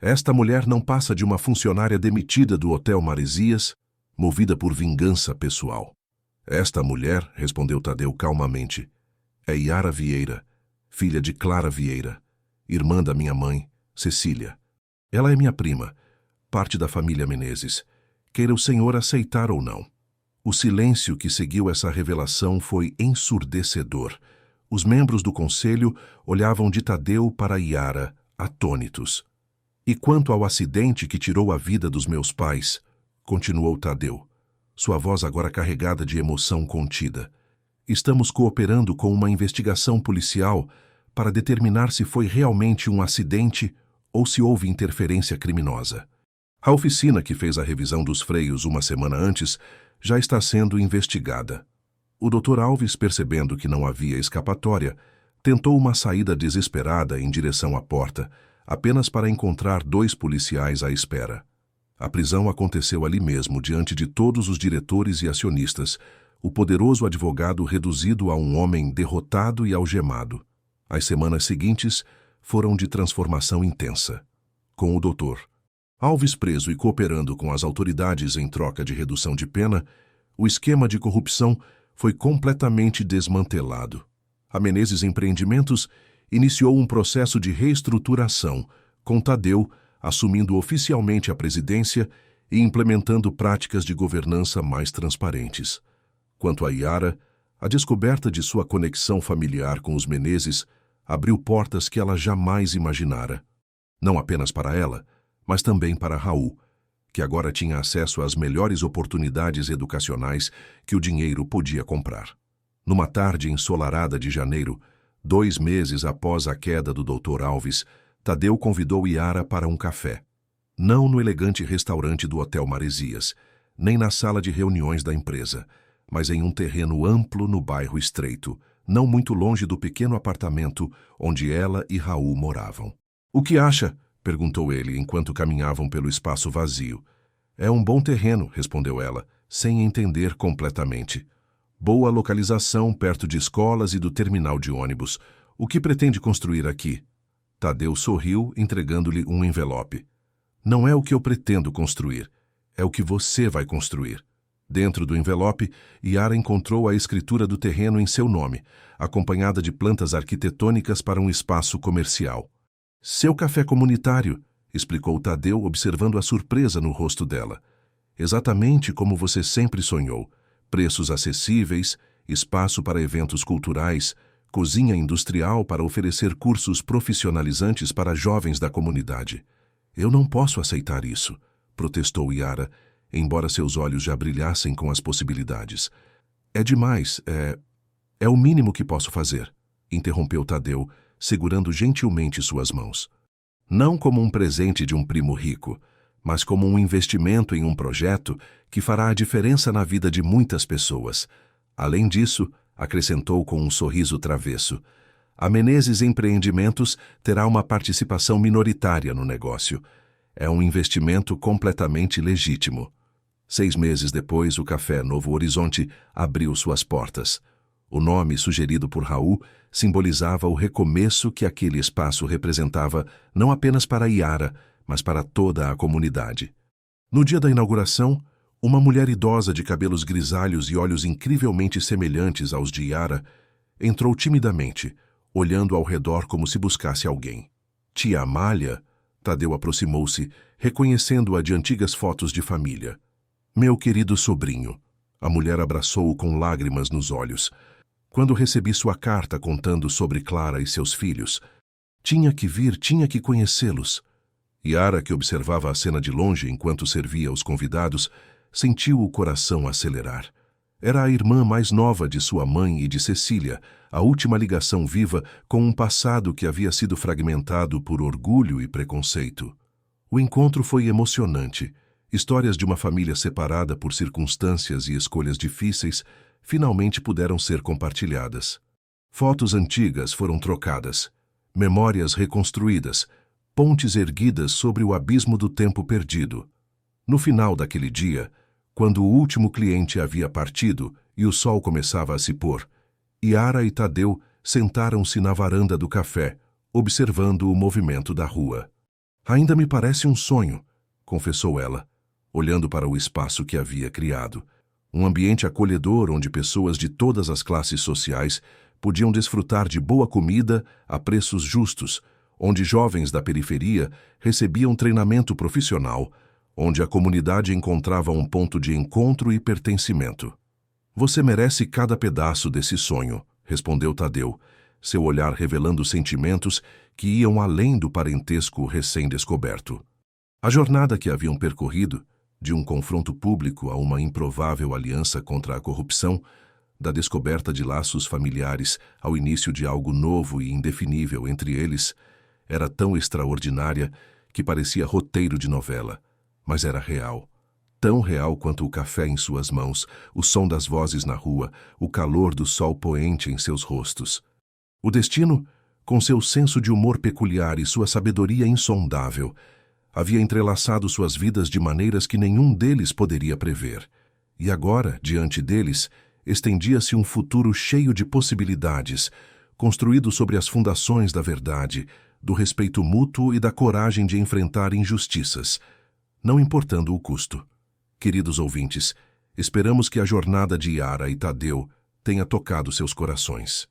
Esta mulher não passa de uma funcionária demitida do Hotel Maresias, movida por vingança pessoal. Esta mulher, respondeu Tadeu calmamente, é Yara Vieira, filha de Clara Vieira, irmã da minha mãe, Cecília. Ela é minha prima, parte da família Menezes, queira o senhor aceitar ou não. O silêncio que seguiu essa revelação foi ensurdecedor. Os membros do conselho olhavam de Tadeu para Yara, atônitos. E quanto ao acidente que tirou a vida dos meus pais, continuou Tadeu, sua voz agora carregada de emoção contida. Estamos cooperando com uma investigação policial para determinar se foi realmente um acidente ou se houve interferência criminosa. A oficina que fez a revisão dos freios uma semana antes já está sendo investigada. O Dr. Alves, percebendo que não havia escapatória, tentou uma saída desesperada em direção à porta, apenas para encontrar 2 policiais à espera. A prisão aconteceu ali mesmo, diante de todos os diretores e acionistas, o poderoso advogado reduzido a um homem derrotado e algemado. As semanas seguintes foram de transformação intensa. Com o Dr. Alves preso e cooperando com as autoridades em troca de redução de pena, o esquema de corrupção foi completamente desmantelado. A Menezes Empreendimentos iniciou um processo de reestruturação, com Tadeu assumindo oficialmente a presidência e implementando práticas de governança mais transparentes. Quanto a Yara, a descoberta de sua conexão familiar com os Menezes abriu portas que ela jamais imaginara. Não apenas para ela, mas também para Raul, que agora tinha acesso às melhores oportunidades educacionais que o dinheiro podia comprar. Numa tarde ensolarada de janeiro, 2 meses após a queda do Dr. Alves, Tadeu convidou Yara para um café. Não no elegante restaurante do Hotel Maresias, nem na sala de reuniões da empresa, mas em um terreno amplo no bairro Estreito, não muito longe do pequeno apartamento onde ela e Raul moravam. "O que acha?" perguntou ele enquanto caminhavam pelo espaço vazio. "É um bom terreno", respondeu ela, sem entender completamente. "Boa localização perto de escolas e do terminal de ônibus. O que pretende construir aqui?" Tadeu sorriu, entregando-lhe um envelope. "Não é o que eu pretendo construir, é o que você vai construir." Dentro do envelope, Yara encontrou a escritura do terreno em seu nome, acompanhada de plantas arquitetônicas para um espaço comercial. "Seu café comunitário", explicou Tadeu, observando a surpresa no rosto dela. "Exatamente como você sempre sonhou. Preços acessíveis, espaço para eventos culturais, cozinha industrial para oferecer cursos profissionalizantes para jovens da comunidade." "Eu não posso aceitar isso", protestou Yara, embora seus olhos já brilhassem com as possibilidades. "É demais, é o mínimo que posso fazer", interrompeu Tadeu, segurando gentilmente suas mãos. "Não como um presente de um primo rico, mas como um investimento em um projeto que fará a diferença na vida de muitas pessoas. Além disso", acrescentou com um sorriso travesso, "a Menezes Empreendimentos terá uma participação minoritária no negócio. É um investimento completamente legítimo." 6 meses depois, o Café Novo Horizonte abriu suas portas. O nome sugerido por Raul simbolizava o recomeço que aquele espaço representava não apenas para Yara, mas para toda a comunidade. No dia da inauguração, uma mulher idosa de cabelos grisalhos e olhos incrivelmente semelhantes aos de Yara entrou timidamente, olhando ao redor como se buscasse alguém. "Tia Amália?" Tadeu aproximou-se, reconhecendo-a de antigas fotos de família. "Meu querido sobrinho." A mulher abraçou-o com lágrimas nos olhos. "Quando recebi sua carta contando sobre Clara e seus filhos, tinha que vir, tinha que conhecê-los." Yara, que observava a cena de longe enquanto servia aos convidados, sentiu o coração acelerar. Era a irmã mais nova de sua mãe e de Cecília, a última ligação viva com um passado que havia sido fragmentado por orgulho e preconceito. O encontro foi emocionante. Histórias de uma família separada por circunstâncias e escolhas difíceis finalmente puderam ser compartilhadas. Fotos antigas foram trocadas, memórias reconstruídas, pontes erguidas sobre o abismo do tempo perdido. No final daquele dia, quando o último cliente havia partido e o sol começava a se pôr, Yara e Tadeu sentaram-se na varanda do café, observando o movimento da rua. Ainda me parece um sonho, confessou ela, olhando para o espaço que havia criado. Um ambiente acolhedor onde pessoas de todas as classes sociais podiam desfrutar de boa comida a preços justos, onde jovens da periferia recebiam treinamento profissional, onde a comunidade encontrava um ponto de encontro e pertencimento. Você merece cada pedaço desse sonho, respondeu Tadeu, seu olhar revelando sentimentos que iam além do parentesco recém-descoberto. A jornada que haviam percorrido, de um confronto público a uma improvável aliança contra a corrupção, da descoberta de laços familiares ao início de algo novo e indefinível entre eles, era tão extraordinária que parecia roteiro de novela, mas era real. Tão real quanto o café em suas mãos, o som das vozes na rua, o calor do sol poente em seus rostos. O destino, com seu senso de humor peculiar e sua sabedoria insondável, havia entrelaçado suas vidas de maneiras que nenhum deles poderia prever. E agora, diante deles, estendia-se um futuro cheio de possibilidades, construído sobre as fundações da verdade, do respeito mútuo e da coragem de enfrentar injustiças, não importando o custo. Queridos ouvintes, esperamos que a jornada de Yara e Tadeu tenha tocado seus corações.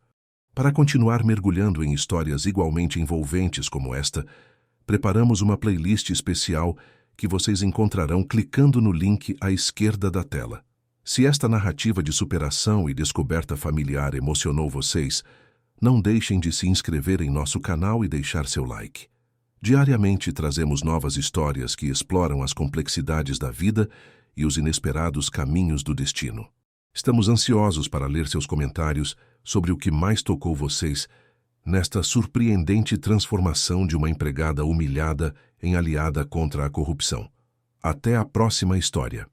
Para continuar mergulhando em histórias igualmente envolventes como esta, preparamos uma playlist especial que vocês encontrarão clicando no link à esquerda da tela. Se esta narrativa de superação e descoberta familiar emocionou vocês, não deixem de se inscrever em nosso canal e deixar seu like. Diariamente trazemos novas histórias que exploram as complexidades da vida e os inesperados caminhos do destino. Estamos ansiosos para ler seus comentários sobre o que mais tocou vocês nesta surpreendente transformação de uma empregada humilhada em aliada contra a corrupção. Até a próxima história.